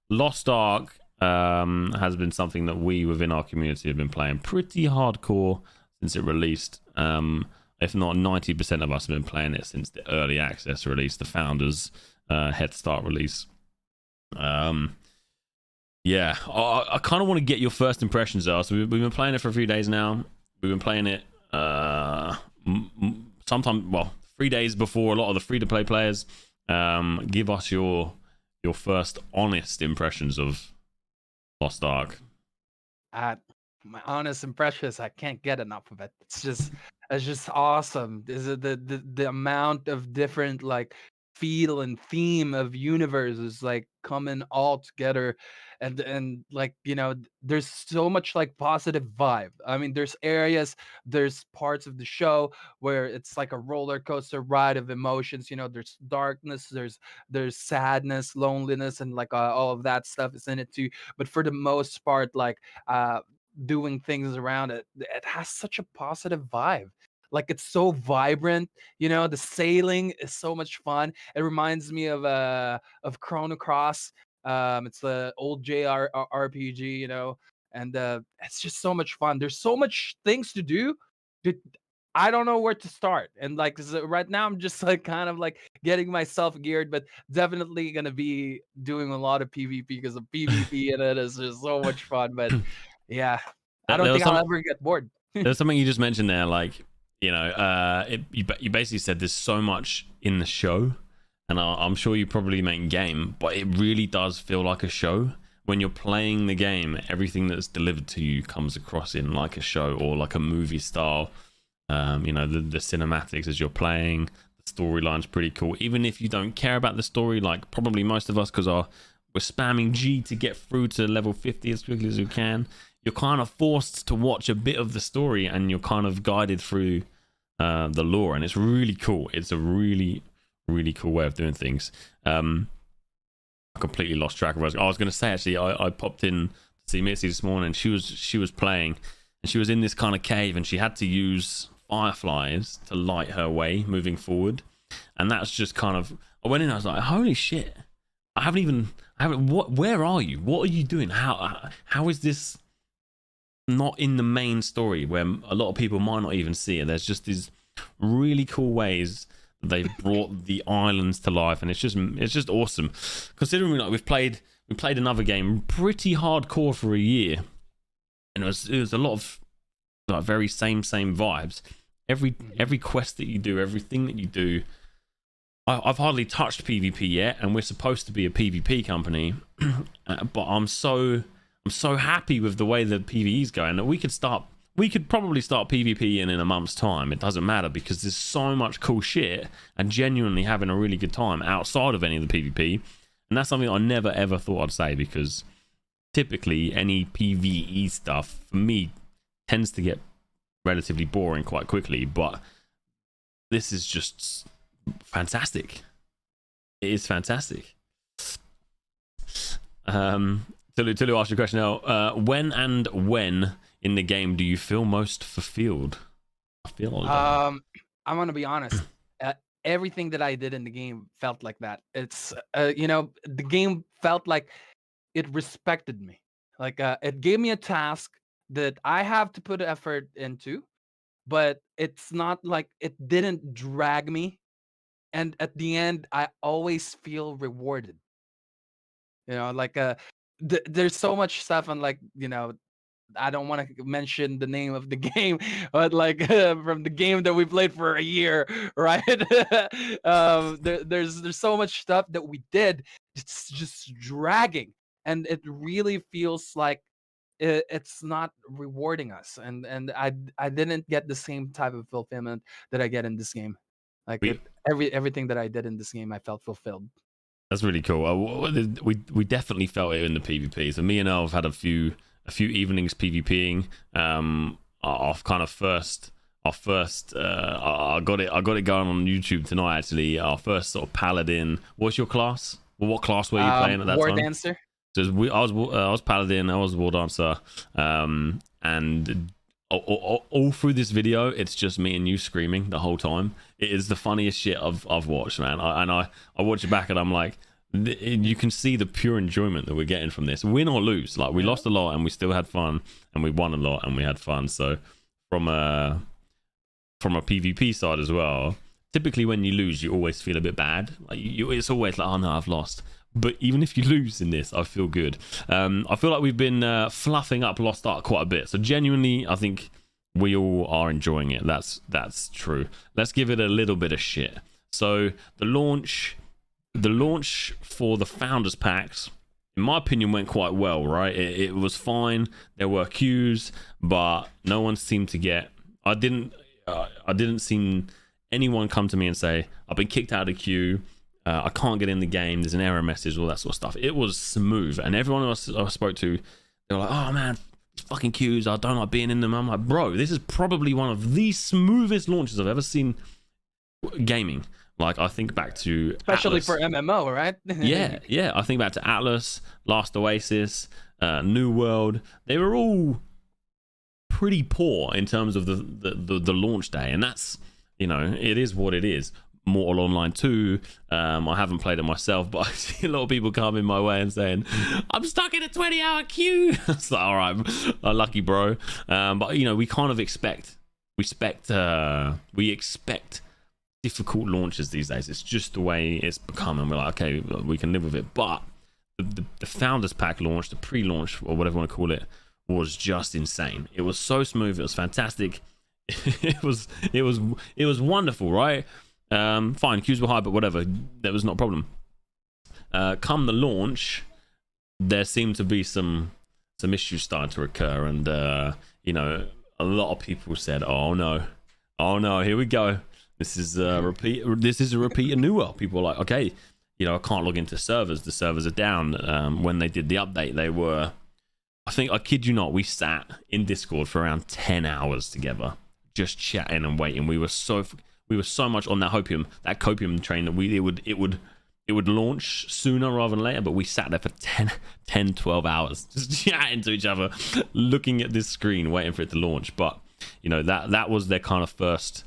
Lost Ark has been something that we within our community have been playing pretty hardcore since it released. If not 90% of us have been playing it since the early access release, the founders head start release. I kind of want to get your first impressions though. So we've been playing it for a few days now. We've been playing it sometime 3 days before a lot of the free-to-play players. Give us your first honest impressions of Lost Ark.
My honest impressions, I can't get enough of it. It's just awesome. Is it the amount of different like feel and theme of universe is like coming all together, and like there's so much like positive vibe. I mean, there's parts of the show where it's like a roller coaster ride of emotions. There's darkness, there's sadness, loneliness, and like all of that stuff is in it too. But for the most part, like doing things around it has such a positive vibe. Like it's so vibrant, the sailing is so much fun. It reminds me of Chrono Cross. It's the old JRPG, and it's just so much fun. There's so much things to do. I don't know where to start. And like right now, I'm just like kind of like getting myself geared, but definitely gonna be doing a lot of PvP because the PvP in it is just so much fun. But yeah, I don't think I'll ever get bored.
There's something you just mentioned there, like you basically said there's so much in the show, and I'm sure you probably meant game, but it really does feel like a show when you're playing the game, everything that's delivered to you comes across in like a show or like a movie style. You know, the cinematics as you're playing, the storyline's pretty cool. Even if you don't care about the story, like probably most of us, because we're spamming G to get through to level 50 as quickly as we can, you're kind of forced to watch a bit of the story, and you're kind of guided through the lore, and it's really cool. It's a really, really cool way of doing things. I completely lost track of what I was going to say. Actually, I popped in to see Missy this morning. She was playing, and she was in this kind of cave, and she had to use fireflies to light her way moving forward. And that's just kind of, I went in, I was like, holy shit, where are you? What are you doing? How is this not in the main story where a lot of people might not even see it? There's just these really cool ways that they've brought the islands to life, and it's just awesome. Considering like we played another game pretty hardcore for a year, and it was a lot of like very same vibes. Every quest that you do, everything that you do. I've hardly touched PvP yet, and we're supposed to be a PvP company, but I'm so happy with the way the PvE is going that we could probably start PvP in a month's time. It doesn't matter, because there's so much cool shit and genuinely having a really good time outside of any of the PvP. And that's something I never ever thought I'd say, because typically any PvE stuff for me tends to get relatively boring quite quickly, but this is just fantastic. It is fantastic. Tulu asked a question now. When in the game do you feel most fulfilled?
I'm gonna be honest. Everything that I did in the game felt like that. It's you know, the game felt like it respected me. Like it gave me a task that I have to put effort into, but it's not like it didn't drag me. And at the end, I always feel rewarded. You know, like there's so much stuff on, like, you know, I don't want to mention the name of the game, but like from the game that we played for a year, right? There's so much stuff that we did. It's just dragging, and it really feels like it's not rewarding us. And I didn't get the same type of fulfillment that I get in this game. Like everything that I did in this game, I felt fulfilled.
That's really cool. We definitely felt it in the PvP. So me and Elv had a few evenings PvPing. I got it going on YouTube tonight. Actually, our first sort of paladin. What's your class? Well, what class were you playing at that
War
time?
Dancer.
So I was paladin. I was war dancer. And all through this video, it's just me and you screaming the whole time. It is the funniest shit I've watched, man. I watch it back and I'm like, you can see the pure enjoyment that we're getting from this, win or lose. Like, we lost a lot and we still had fun, and we won a lot and we had fun. So from a PvP side as well, typically when you lose, you always feel a bit bad. Like it's always like, oh no, I've lost. But even if you lose in this, I feel good. I feel like we've been fluffing up Lost Ark quite a bit. So genuinely, I think we all are enjoying it. That's true. Let's give it a little bit of shit. So the launch for the Founders Packs, in my opinion, went quite well, right? It was fine. There were queues, but no one seemed to get... I didn't see anyone come to me and say, I've been kicked out of the queue. I can't get in the game. There's an error message, all that sort of stuff. It was smooth. And everyone else I spoke to, they were like, oh man, fucking queues, I don't like being in them. I'm like, bro, this is probably one of the smoothest launches I've ever seen gaming. Like, I think back to
especially
Atlas.
For MMO, right?
yeah. I think back to Atlas, Last Oasis, New World. They were all pretty poor in terms of the launch day. And that's, you know, it is what it is. Mortal Online 2, I haven't played it myself, but I see a lot of people coming my way and saying, I'm stuck in a 20-hour queue. It's like, all right, lucky bro. But, you know, we kind of expect difficult launches these days. It's just the way it's become, and we're like, okay, we can live with it. But the Founders Pack launch, the pre-launch, or whatever you want to call it, was just insane. It was so smooth. It was fantastic. It was wonderful, right? Fine, queues were high, but whatever, that was not a problem. Come the launch, there seemed to be some issues starting to occur, and you know, a lot of people said, oh no, here we go, this is a repeat of New World. People were like, okay, you know, I can't log into servers, the servers are down. When they did the update, they were, I think, I kid you not, we sat in Discord for around 10 hours together just chatting and waiting. We were so much on that copium train that it would launch sooner rather than later, but we sat there for 10 12 hours just chatting to each other, looking at this screen waiting for it to launch. But you know, that was their kind of first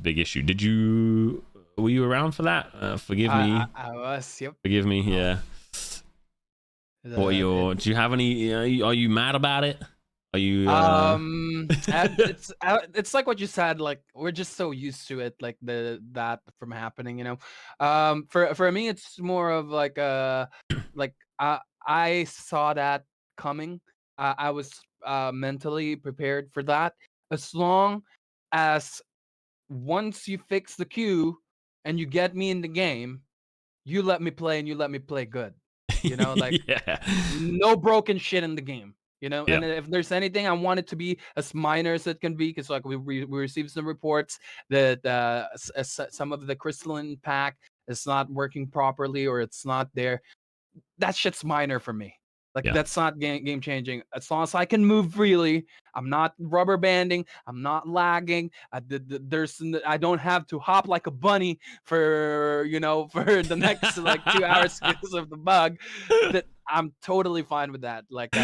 big issue. Were you around for that? Forgive me.
I was. Yep.
Forgive me. Yeah. Do you have any? Are you mad about it? Are you?
It's like what you said. Like, we're just so used to it, like that from happening. You know, for me, it's more of like I saw that coming. I was mentally prepared for that. As long as once you fix the queue and you get me in the game, you let me play and you let me play good. You know, like no broken shit in the game. You know, and if there's anything, I want it to be as minor as it can be, because like we received some reports that some of the crystalline pack is not working properly or it's not there. That shit's minor for me. Like that's not game changing. As long as I can move freely, I'm not rubber banding, I'm not lagging. I don't have to hop like a bunny for the next like 2 hours because of the bug. That I'm totally fine with that. Like.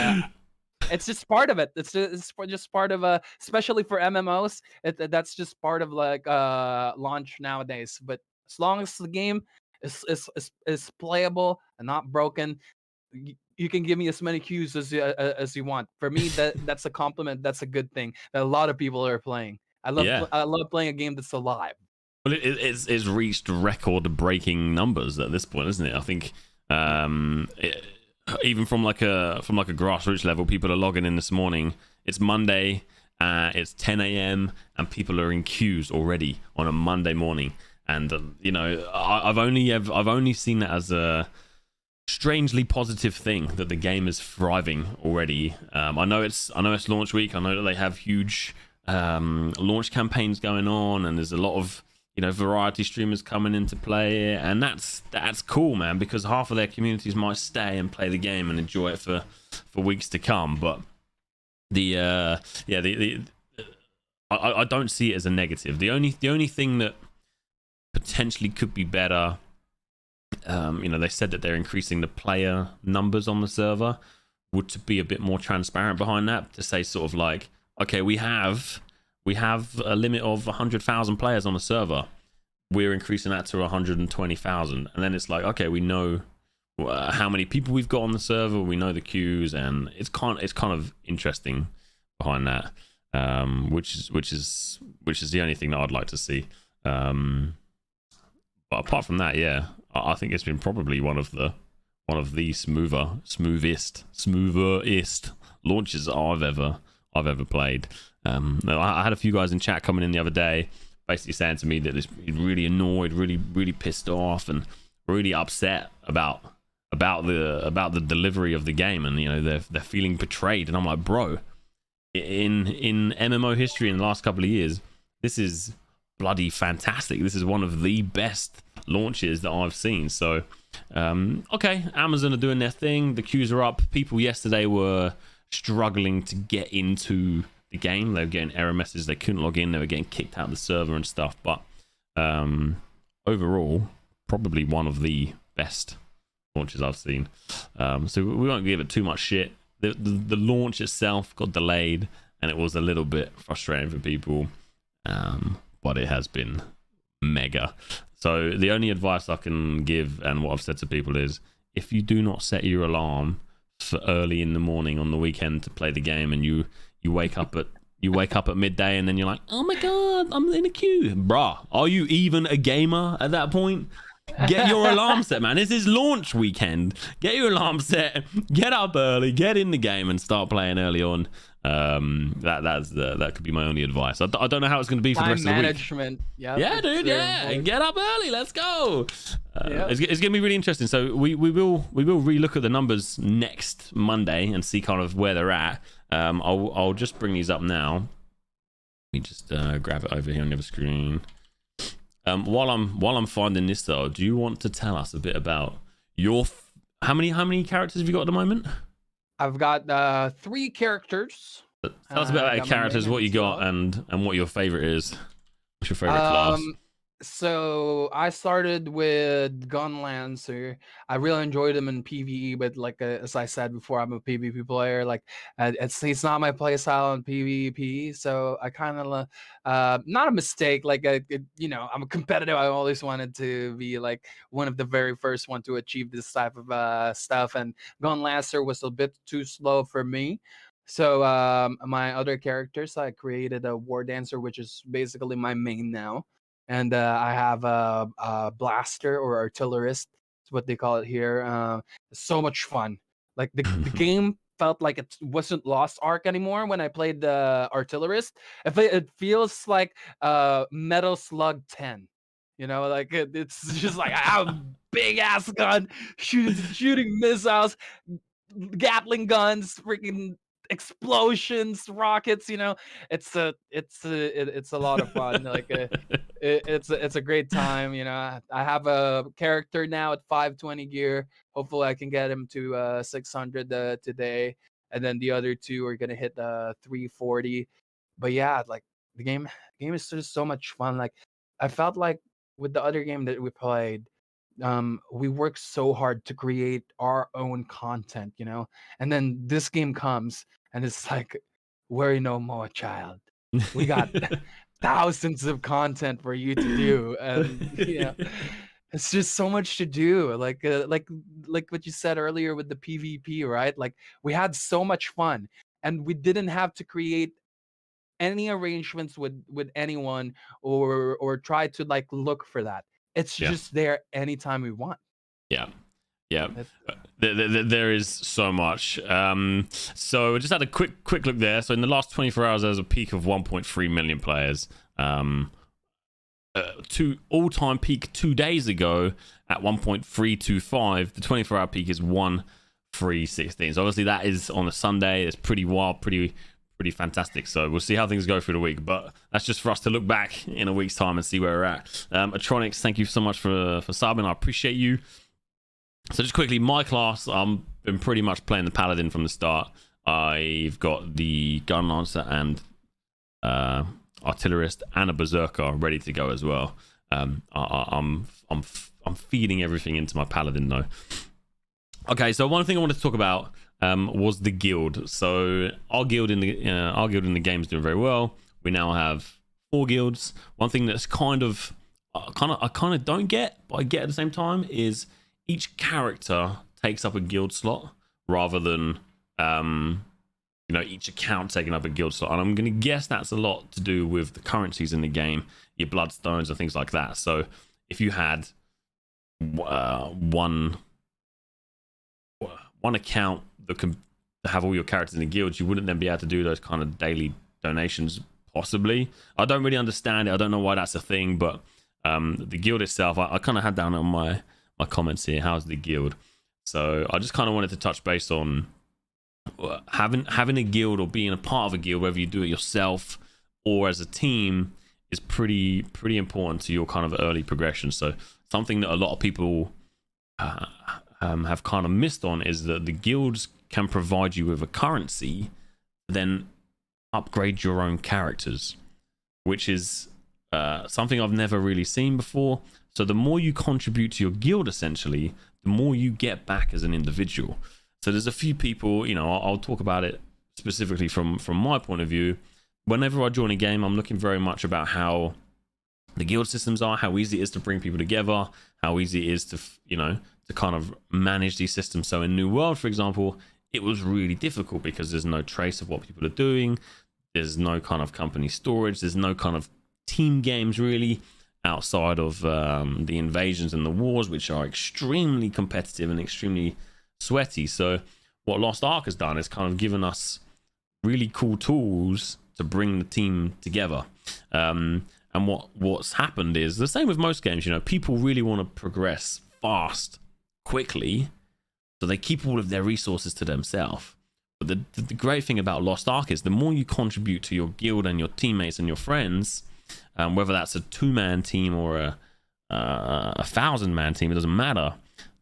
It's just part of it. It's just part of especially for MMOs. That's just part of like launch nowadays. But as long as the game is playable and not broken, you can give me as many queues as you want. For me, that's a compliment. That's a good thing that a lot of people are playing. I love playing a game that's alive.
Well, it's reached record-breaking numbers at this point, isn't it? I think. Even from like a grassroots level, people are logging in this morning. It's Monday, it's 10 a.m. and people are in queues already on a Monday morning. And you know, I've only seen that as a strangely positive thing, that the game is thriving already. I know it's launch week. I know that they have huge launch campaigns going on, and there's a lot of variety streamers coming into play, and that's cool, man, because half of their communities might stay and play the game and enjoy it for weeks to come. But I don't see it as a negative. The only thing that potentially could be better, they said that they're increasing the player numbers on the server, would to be a bit more transparent behind that, to say sort of like, okay, we have a limit of 100,000 players on a server. We're increasing that to 120,000, and then it's like, okay, we know how many people we've got on the server. We know the queues, and it's kind of interesting behind that, which is the only thing that I'd like to see. But apart from that, I think it's been probably one of the smoothest launches I've ever played. I had a few guys in chat coming in the other day, basically saying to me that he's really annoyed, really pissed off, and really upset about the delivery of the game, and they're feeling betrayed. And I'm like, bro, in MMO history in the last couple of years, this is bloody fantastic. This is one of the best launches that I've seen. So okay, Amazon are doing their thing, the queues are up. People yesterday were struggling to get into the game. They were getting error messages, they couldn't log in, they were getting kicked out of the server and stuff. But overall, probably one of the best launches I've seen. So we won't give it too much shit. The launch itself got delayed, and it was a little bit frustrating for people, but it has been mega. So the only advice I can give, and what I've said to people, is if you do not set your alarm for early in the morning on the weekend to play the game, and you wake up at midday, and then you're like, oh my god, I'm in a queue, bruh, are you even a gamer at that point? Get your alarm set, man. This is launch weekend. Get your alarm set. Get up early. Get in the game and start playing early on. That could be my only advice. I don't know how it's going to be for the rest of the week.
Management.
Yeah, dude. Yeah, get up early. Let's go.
Yep.
It's going to be really interesting. So we will relook at the numbers next Monday and see kind of where they're at. I'll just bring these up now. Let me just grab it over here on the other screen. While I'm finding this though, do you want to tell us a bit about your how many characters have you got at the moment?
I've got 3 characters.
Tell us a bit about your characters, what you got, and what your favorite is. What's your favorite class?
So I started with Gun Lancer. I really enjoyed him in PvE, but like as I said before, I'm a PvP player. Like it's not my playstyle in PvP, so I kind of not a mistake. Like I'm a competitive. I always wanted to be like one of the very first one to achieve this type of stuff, and Gun Lancer was a bit too slow for me. So my other characters, I created a War Dancer, which is basically my main now. And I have a blaster or artillerist. That's what they call it here. So much fun. Like the game felt like it wasn't Lost Ark anymore when I played the artillerist. It feels like Metal Slug 10. You know, like it's just like I have a big ass gun shooting missiles, Gatling guns, freaking explosions, rockets. You know, it's a lot of fun. Like it's a great time. You know, I have a character now at 520 gear. Hopefully I can get him to 600 today, and then the other 2 are gonna hit 340. But yeah, like the game is just so much fun. Like I felt like with the other game that we played, we worked so hard to create our own content, you know, and then this game comes and it's like, worry no more, child. We got thousands of content for you to do, and you know, it's just so much to do. Like what you said earlier with the PvP, right? Like we had so much fun, and we didn't have to create any arrangements with anyone or try to like look for that. It's just there anytime we want.
Yeah. There is so much. So just had a quick look there. So in the last 24 hours, there was a peak of 1.3 million players. To all-time peak 2 days ago at 1.325. The 24-hour peak is 1.316. So obviously that is on a Sunday. It's pretty wild, pretty fantastic. So we'll see how things go through the week, but that's just for us to look back in a week's time and see where we're at. Atronics, thank you so much for subbing. I appreciate you. So just quickly, my class, I've been pretty much playing the Paladin from the start. I've got the Gun Lancer and Artillerist and a Berserker ready to go as well. I'm feeding everything into my Paladin though. Okay, so one thing I wanted to talk about was the guild. So our guild in the game is doing very well. We now have 4 guilds. One thing that's I kind of don't get, but I get at the same time, is each character takes up a guild slot rather than each account taking up a guild slot. And I'm going to guess that's a lot to do with the currencies in the game, your bloodstones and things like that. So if you had one account that can have all your characters in the guilds, you wouldn't then be able to do those kind of daily donations, possibly. I don't really understand it. I don't know why that's a thing, but the guild itself, I kind of had down on my comments here, how's the guild? So I just kind of wanted to touch base on having a guild or being a part of a guild, whether you do it yourself or as a team, is pretty important to your kind of early progression. So something that a lot of people have kind of missed on is that the guilds can provide you with a currency, then upgrade your own characters, which is something I've never really seen before. So the more you contribute to your guild, essentially, the more you get back as an individual. So there's a few people, I'll talk about it specifically from my point of view. Whenever I join a game, I'm looking very much about how the guild systems are, how easy it is to bring people together, how easy it is to kind of manage these systems. So in New World, for example, it was really difficult because there's no trace of what people are doing. There's no kind of company storage. There's no kind of team games really. outside of the invasions and the wars, which are extremely competitive and extremely sweaty. So what Lost Ark has done is kind of given us really cool tools to bring the team together. And what's happened is the same with most games. You know, people really want to progress fast, quickly, so they keep all of their resources to themselves. But the great thing about Lost Ark is the more you contribute to your guild and your teammates and your friends, whether that's a 2-man team or a 1,000-man team, it doesn't matter,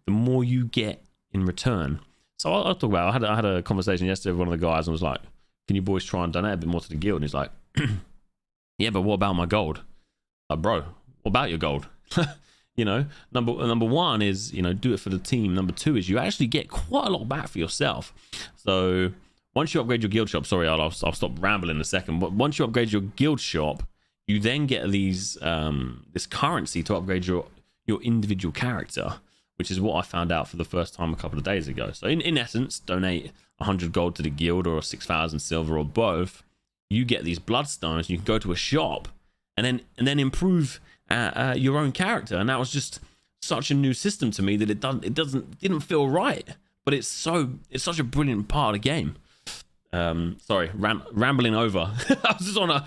the more you get in return. So I'll talk about, I had a conversation yesterday with one of the guys and was like, can you boys try and donate a bit more to the guild? And he's like, yeah, but what about my gold? Like, bro, what about your gold? You know, number one is, you know, do it for the team. Number two is you actually get quite a lot back for yourself. So once you upgrade your guild shop, sorry, I'll stop rambling in a second, but once you upgrade your guild shop, you then get these this currency to upgrade your individual character, which is what I found out for the first time a couple of days ago. So in essence, donate 100 gold to the guild or 6,000 silver or both. You get these bloodstones. You can go to a shop and then improve your own character. And that was just such a new system to me that it didn't feel right. But it's such a brilliant part of the game. Sorry, rambling over. I was just on a.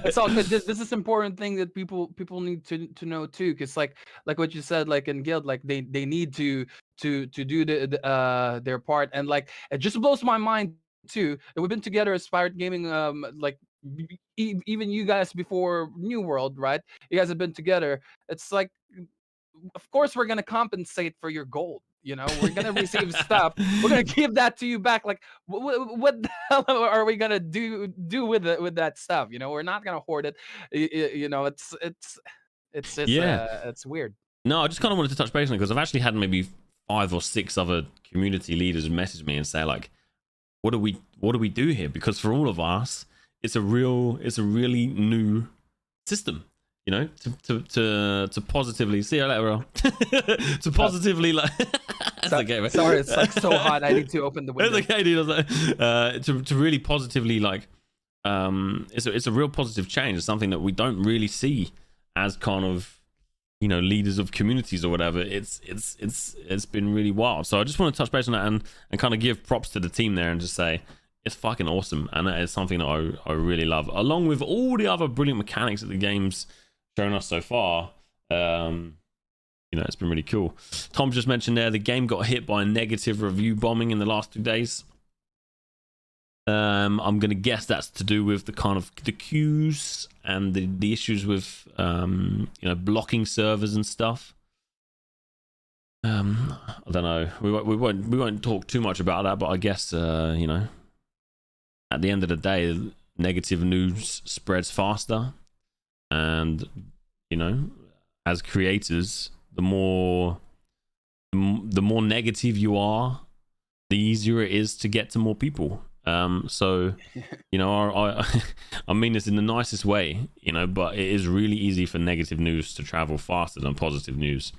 It's all good. This is important thing that people need to know too, because like what you said, like in guild, like they need to do their part, and like it just blows my mind too. And we've been together as Pirate Gaming, like even you guys before New World, right? You guys have been together. It's like, of course we're gonna compensate for your gold. You know, we're gonna receive stuff. We're gonna give that to you back. Like, what the hell are we gonna do with that stuff? You know, we're not gonna hoard it. You know, it's
Yeah.
It's weird.
No, I just kind of wanted to touch base on it because I've actually had maybe 5 or 6 other community leaders message me and say like, what do we do here? Because for all of us, it's a really new system. You know, to positively see you later, bro. To positively like, that's okay, man.
Sorry, it's like so hot. I need to open the window.
It's okay, dude. To really positively like, it's a real positive change. It's something that we don't really see as kind of, you know, leaders of communities or whatever. It's been really wild. So I just want to touch base on that and kind of give props to the team there and just say it's fucking awesome. And that is something that I really love, along with all the other brilliant mechanics that the game's shown us so far. You know, it's been really cool. Tom just mentioned there the game got hit by a negative review bombing in the last 2 days. I'm gonna guess that's to do with the kind of the queues and the issues with you know, blocking servers and stuff. I don't know. We won't talk too much about that, but I guess you know, at the end of the day, negative news spreads faster. And you know, as creators, the more negative you are, the easier it is to get to more people. So you know, I mean this in the nicest way, you know, but it is really easy for negative news to travel faster than positive news.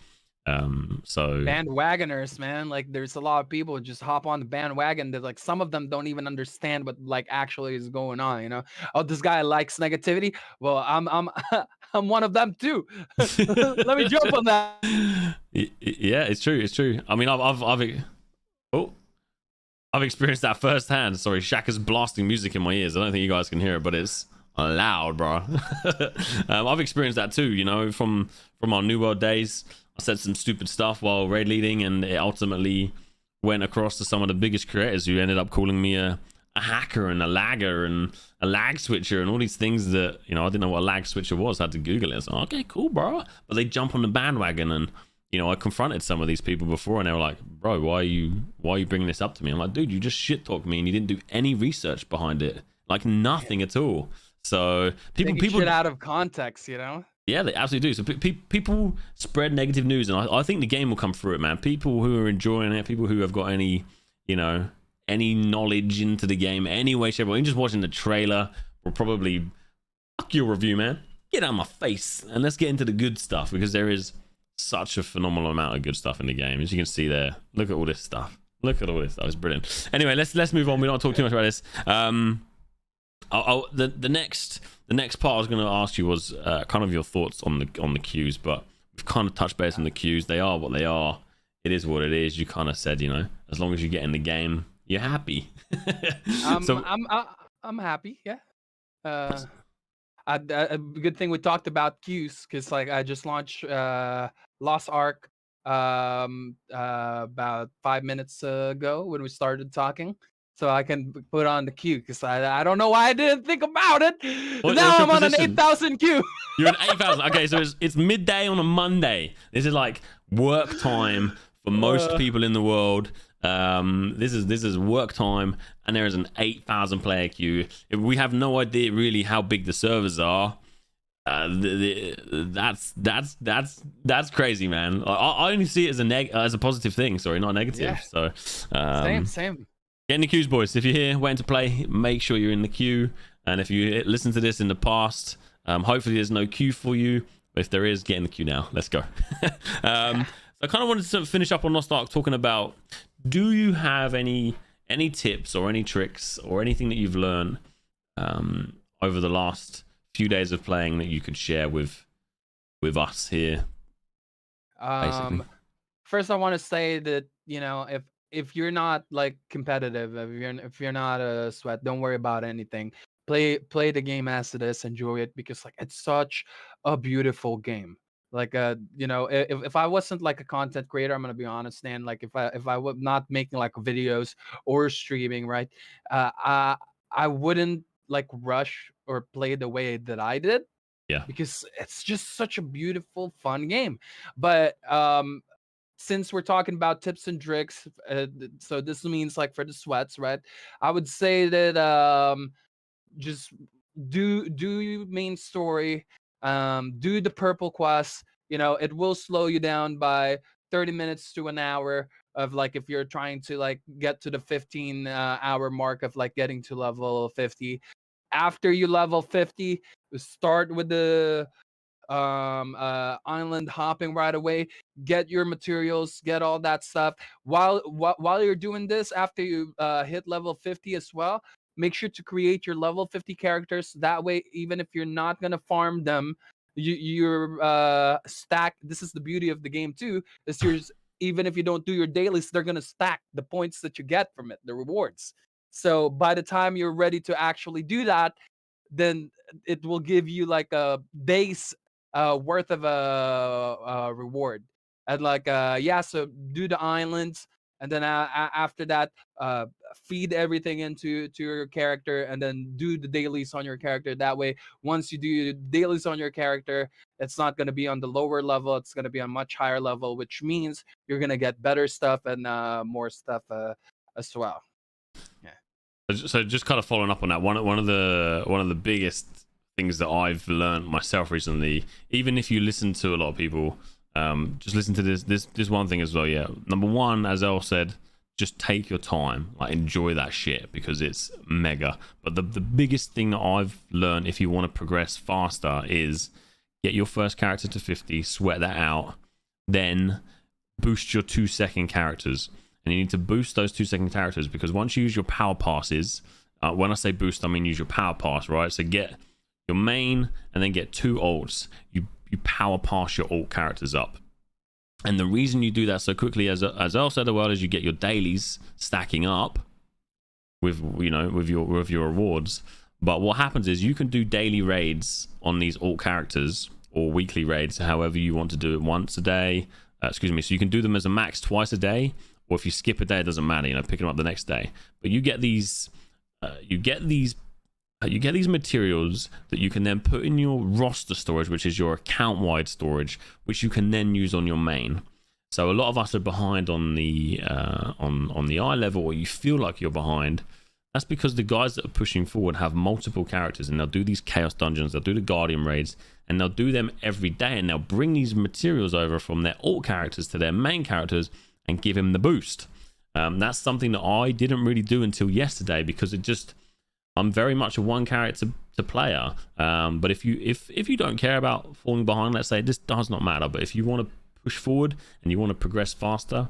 So
bandwagoners, man, like there's a lot of people who just hop on the bandwagon that like some of them don't even understand what like actually is going on, you know. Oh, this guy likes negativity. Well, I'm I'm one of them too. Let me jump on that.
Yeah, it's true. I mean, I've experienced that firsthand. Sorry, Shaka's blasting music in my ears. I don't think you guys can hear it, but it's loud, bro. I've experienced that too, you know, from our New World days. I said some stupid stuff while raid leading, and it ultimately went across to some of the biggest creators who ended up calling me a hacker and a lagger and a lag switcher and all these things that, you know, I didn't know what a lag switcher was. I had to Google it. So, okay, cool, bro. But they jump on the bandwagon, and you know, I confronted some of these people before, and they were like, "Bro, why are you bringing this up to me?" I'm like, "Dude, you just shit talked me, and you didn't do any research behind it, like nothing at all." So people
shit out of context, you know.
Yeah, they absolutely do. So people spread negative news, and I think the game will come through it, man. People who are enjoying it, people who have got any, you know, any knowledge into the game, any way, shape, or even just watching the trailer, will probably fuck your review, man. Get out of my face, and let's get into the good stuff, because there is such a phenomenal amount of good stuff in the game. As you can see there, look at all this stuff. Look at all this stuff. It's brilliant. Anyway, let's move on. We don't talk too much about this. The next the next part I was going to ask you was kind of your thoughts on the queues, but we've kind of touched base on the queues. They are what they are. It is what it is. You kind of said, you know, as long as you get in the game, you're happy. So
I'm happy. Yeah. A good thing we talked about queues, because like I just launched Lost Ark about 5 minutes ago when we started talking, so I can put on the queue, because I don't know why I didn't think about it. Now I'm on an 8,000 queue.
You're at 8,000. Okay, so it's midday on a Monday. This is like work time for most people in the world. This is work time, and there is an 8,000 player queue. We have no idea really how big the servers are. That's crazy, man. I only see it as a positive thing. Sorry, not negative.
Yeah.
So
Same.
Get in the queues, boys. If you're here waiting to play, make sure you're in the queue. And if you listen to this in the past, hopefully there's no queue for you. But if there is, get in the queue now. Let's go. I kind of wanted to finish up on Lost Ark talking about, do you have any tips or any tricks or anything that you've learned over the last few days of playing that you could share with us here?
First I want to say that, you know, if you're not like competitive, if you're not a sweat, don't worry about anything. Play the game as it is, enjoy it, because like it's such a beautiful game. Like you know, if I wasn't like a content creator, I'm gonna be honest, and like if I was not making like videos or streaming, right, I wouldn't like rush or play the way that I did.
Yeah,
because it's just such a beautiful, fun game. But since we're talking about tips and tricks, so this means like for the sweats, right? I would say that just do main story, do the purple quest. You know, it will slow you down by 30 minutes to an hour of like if you're trying to like get to the 15 hour mark of like getting to level 50. After you level 50, start with the island hopping right away. Get your materials, get all that stuff. While you're doing this, after you hit level 50 as well, make sure to create your level 50 characters. That way, even if you're not gonna farm them, you're stack. This is the beauty of the game too. Is even if you don't do your dailies, they're gonna stack the points that you get from it, the rewards. So by the time you're ready to actually do that, then it will give you like a base worth of a reward. And like yeah, so do the islands, and then after that feed everything into your character, and then do the dailies on your character. That way, once you do dailies on your character, it's not going to be on the lower level, it's going to be on much higher level, which means you're going to get better stuff and more stuff as well.
So just kind of following up on that, one of the biggest things that I've learned myself recently, even if you listen to a lot of people, just listen to this one thing as well. Yeah, number one, as El said, just take your time, like enjoy that shit, because it's mega. But the biggest thing that I've learned, if you want to progress faster, is get your first character to 50, sweat that out, then boost your 2-second characters. And you need to boost those 2-second characters, because once you use your power passes, when I say boost, I mean use your power pass, right? So get your main and then get 2 alts. You power pass your alt characters up. And the reason you do that so quickly, as El said, well, is you get your dailies stacking up with your rewards. But what happens is you can do daily raids on these alt characters, or weekly raids, however you want to do it, once a day. So you can do them as a max twice a day. Or if you skip a day, it doesn't matter, pick them up the next day. But you get these materials that you can then put in your roster storage, which is your account-wide storage, which you can then use on your main. So a lot of us are behind on the eye level, or you feel like you're behind. That's because the guys that are pushing forward have multiple characters, and they'll do these chaos dungeons, they'll do the guardian raids, and they'll do them every day, and they'll bring these materials over from their alt characters to their main characters and give him the boost. That's something that I didn't really do until yesterday, because I'm very much a one character player. But if you don't care about falling behind, let's say, this does not matter. But if you want to push forward and you want to progress faster,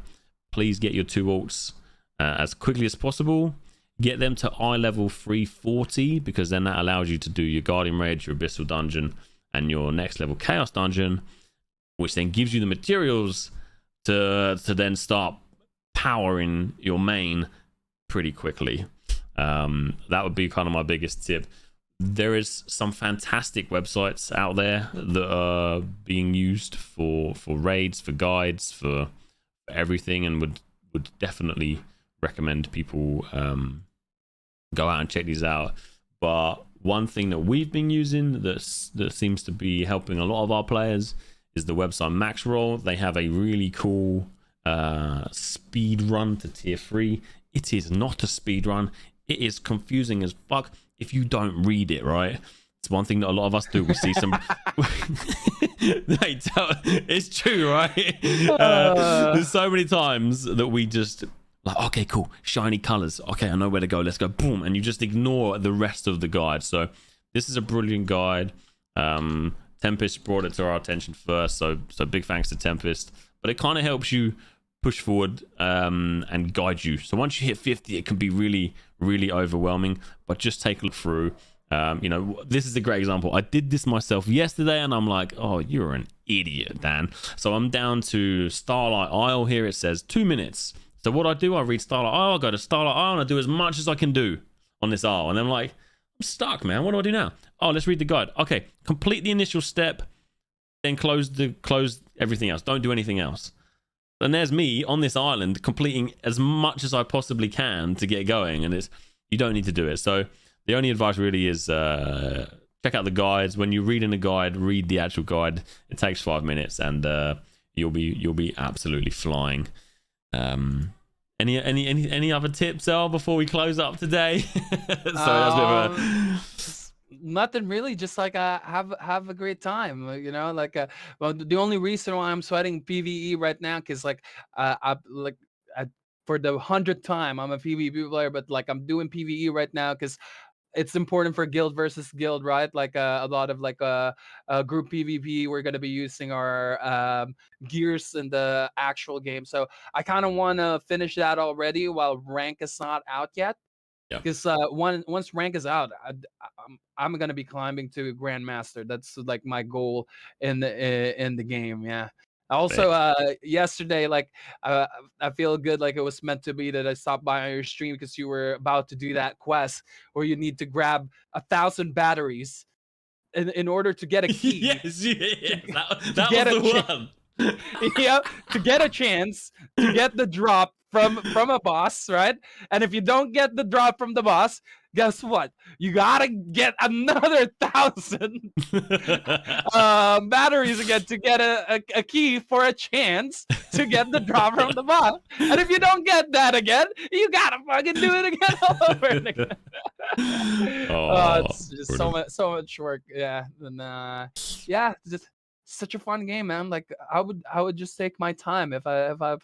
please get your 2 alts as quickly as possible. get them to eye level 340, because then that allows you to do your Guardian Rage, your Abyssal Dungeon, and your next level Chaos Dungeon, which then gives you the materials to then start powering your main pretty quickly. That would be kind of my biggest tip. There is some fantastic websites out there that are being used for raids, for guides, for everything, and would definitely recommend people go out and check these out. But one thing that we've been using that seems to be helping a lot of our players is the website Maxroll. They have a really cool speed run to tier 3. It is not a speed run. It is confusing as fuck if you don't read it, right? It's one thing that a lot of us do. We see some it's true, right? There's so many times that we just like, okay, cool, shiny colors, okay, I know where to go, let's go, boom, and you just ignore the rest of the guide. So this is a brilliant guide. Tempest brought it to our attention first, so big thanks to Tempest. But it kind of helps you push forward and guide you. So once you hit 50, it can be really, really overwhelming, but just take a look through. You know, this is a great example. I did this myself yesterday, and I'm like, oh, you're an idiot, Dan. So I'm down to Starlight Isle here. It says 2 minutes. So what I do, I read Starlight Isle, I go to Starlight Isle, and I do as much as I can do on this isle. And then I'm like, I'm stuck, man. What do I do now? Oh, let's read the guide. Okay, complete the initial step, then close everything else. Don't do anything else. And there's me on this island completing as much as I possibly can to get going, and you don't need to do it. So the only advice really is check out the guides. When you're reading a guide, read the actual guide. It takes 5 minutes, and you'll be absolutely flying. Any other tips, El, before we close up today? Sorry, that's a bit of a...
Nothing really, just like have a great time, you know. Like well, the only reason why I'm sweating PvE right now, because like for the 100th time I'm a PvP player, but like I'm doing PvE right now because it's important for guild versus guild, right? Like a lot of like group PvP, we're gonna be using our gears in the actual game. So I kind of want to finish that already while rank is not out yet. Because once rank is out, I'm gonna be climbing to Grandmaster. That's like my goal in the game. Yeah. Also, yesterday, like I feel good, like it was meant to be that I stopped by on your stream because you were about to do that quest where you need to grab 1,000 batteries in order to get a key.
Yes, that was the one.
Yeah, to get a chance to get the drop from a boss, right? And if you don't get the drop from the boss, guess what? You gotta get another 1,000 batteries again to get a key for a chance to get the drop from the boss. And if you don't get that again, you gotta fucking do it again all over again. It's just so much work. Yeah, and yeah, just such a fun game, man. Like I would just take my time if I'm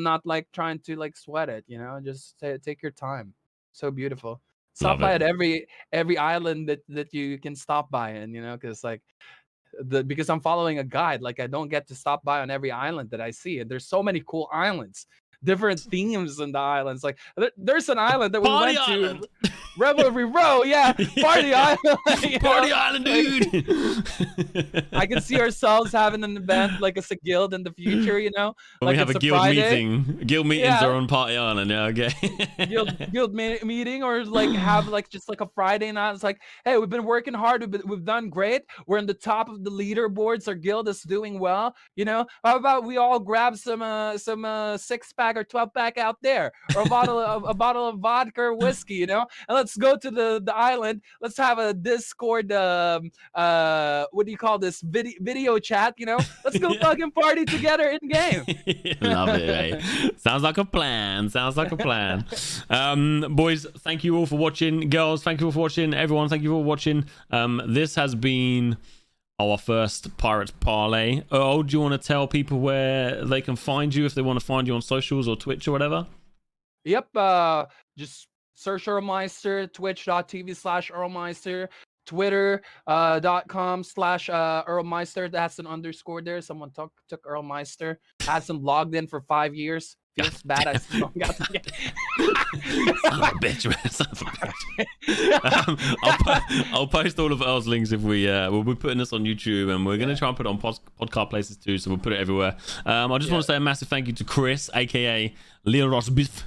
not like trying to like sweat it, you know. Just take your time. So beautiful. Stop by at every island that you can stop by in, you know, because like because I'm following a guide, like I don't get to stop by on every island that I see, and there's so many cool islands, different themes in the islands. Like there's an island that we went to, Revelry Row, yeah, Party Island,
Party Island, dude.
I can see ourselves having an event like it's a guild in the future, you know.
When
like
we have a guild meeting. Guild meetings are on Party Island, yeah, okay.
guild meeting, or like have like just like a Friday night. It's like, hey, we've been working hard, we've done great. We're in the top of the leaderboards. Our guild is doing well, you know. How about we all grab some 6-pack or 12-pack out there, or a bottle of vodka or whiskey, you know, and let's go to the island. Let's have a Discord what do you call this, video chat, you know. Let's go fucking party together in game.
Love it, mate. Sounds like a plan. Boys, thank you all for watching. Girls, thank you all for watching. Everyone, thank you all for watching. This has been our first Pirates Parley. Oh, do you want to tell people where they can find you if they want to find you on socials or Twitch or whatever?
Yep. Just search Earlmeister, twitch.tv/Earlmeister, twitter.com/Earlmeister. That's an underscore there. Someone took Earlmeister. Hasn't logged in for 5 years. Feels bad. I still got to get.
Son of a bitch, man. Son of a bitch. I'll post all of Earl's links if we'll be putting this on YouTube, and we're going to try and put it on podcast places too, so we'll put it everywhere. I just want to say a massive thank you to Chris, aka Leo Rosbiff.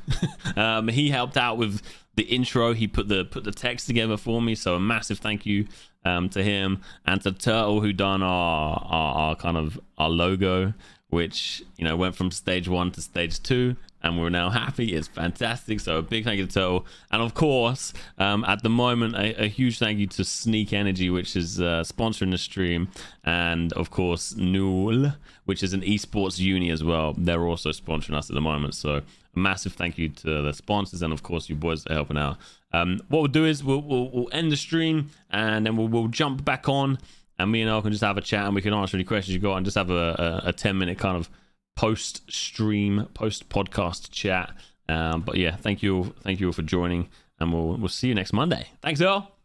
He helped out with the intro. He put the text together for me, so a massive thank you to him, and to Turtle, who done our kind of our logo, which, you know, went from stage 1 to stage 2, and we're now happy. It's fantastic. So a big thank you to Turtle, and of course at the moment a huge thank you to Sneak Energy, which is sponsoring the stream, and of course Newell, which is an esports uni as well. They're also sponsoring us at the moment, so a massive thank you to the sponsors, and of course you boys are helping out. What we'll do is we'll end the stream, and then we'll jump back on, and me and Earl can just have a chat, and we can answer any questions you got, and just have a 10-minute kind of post-stream, post-podcast chat. But yeah, thank you all for joining, and we'll see you next Monday. Thanks, Earl.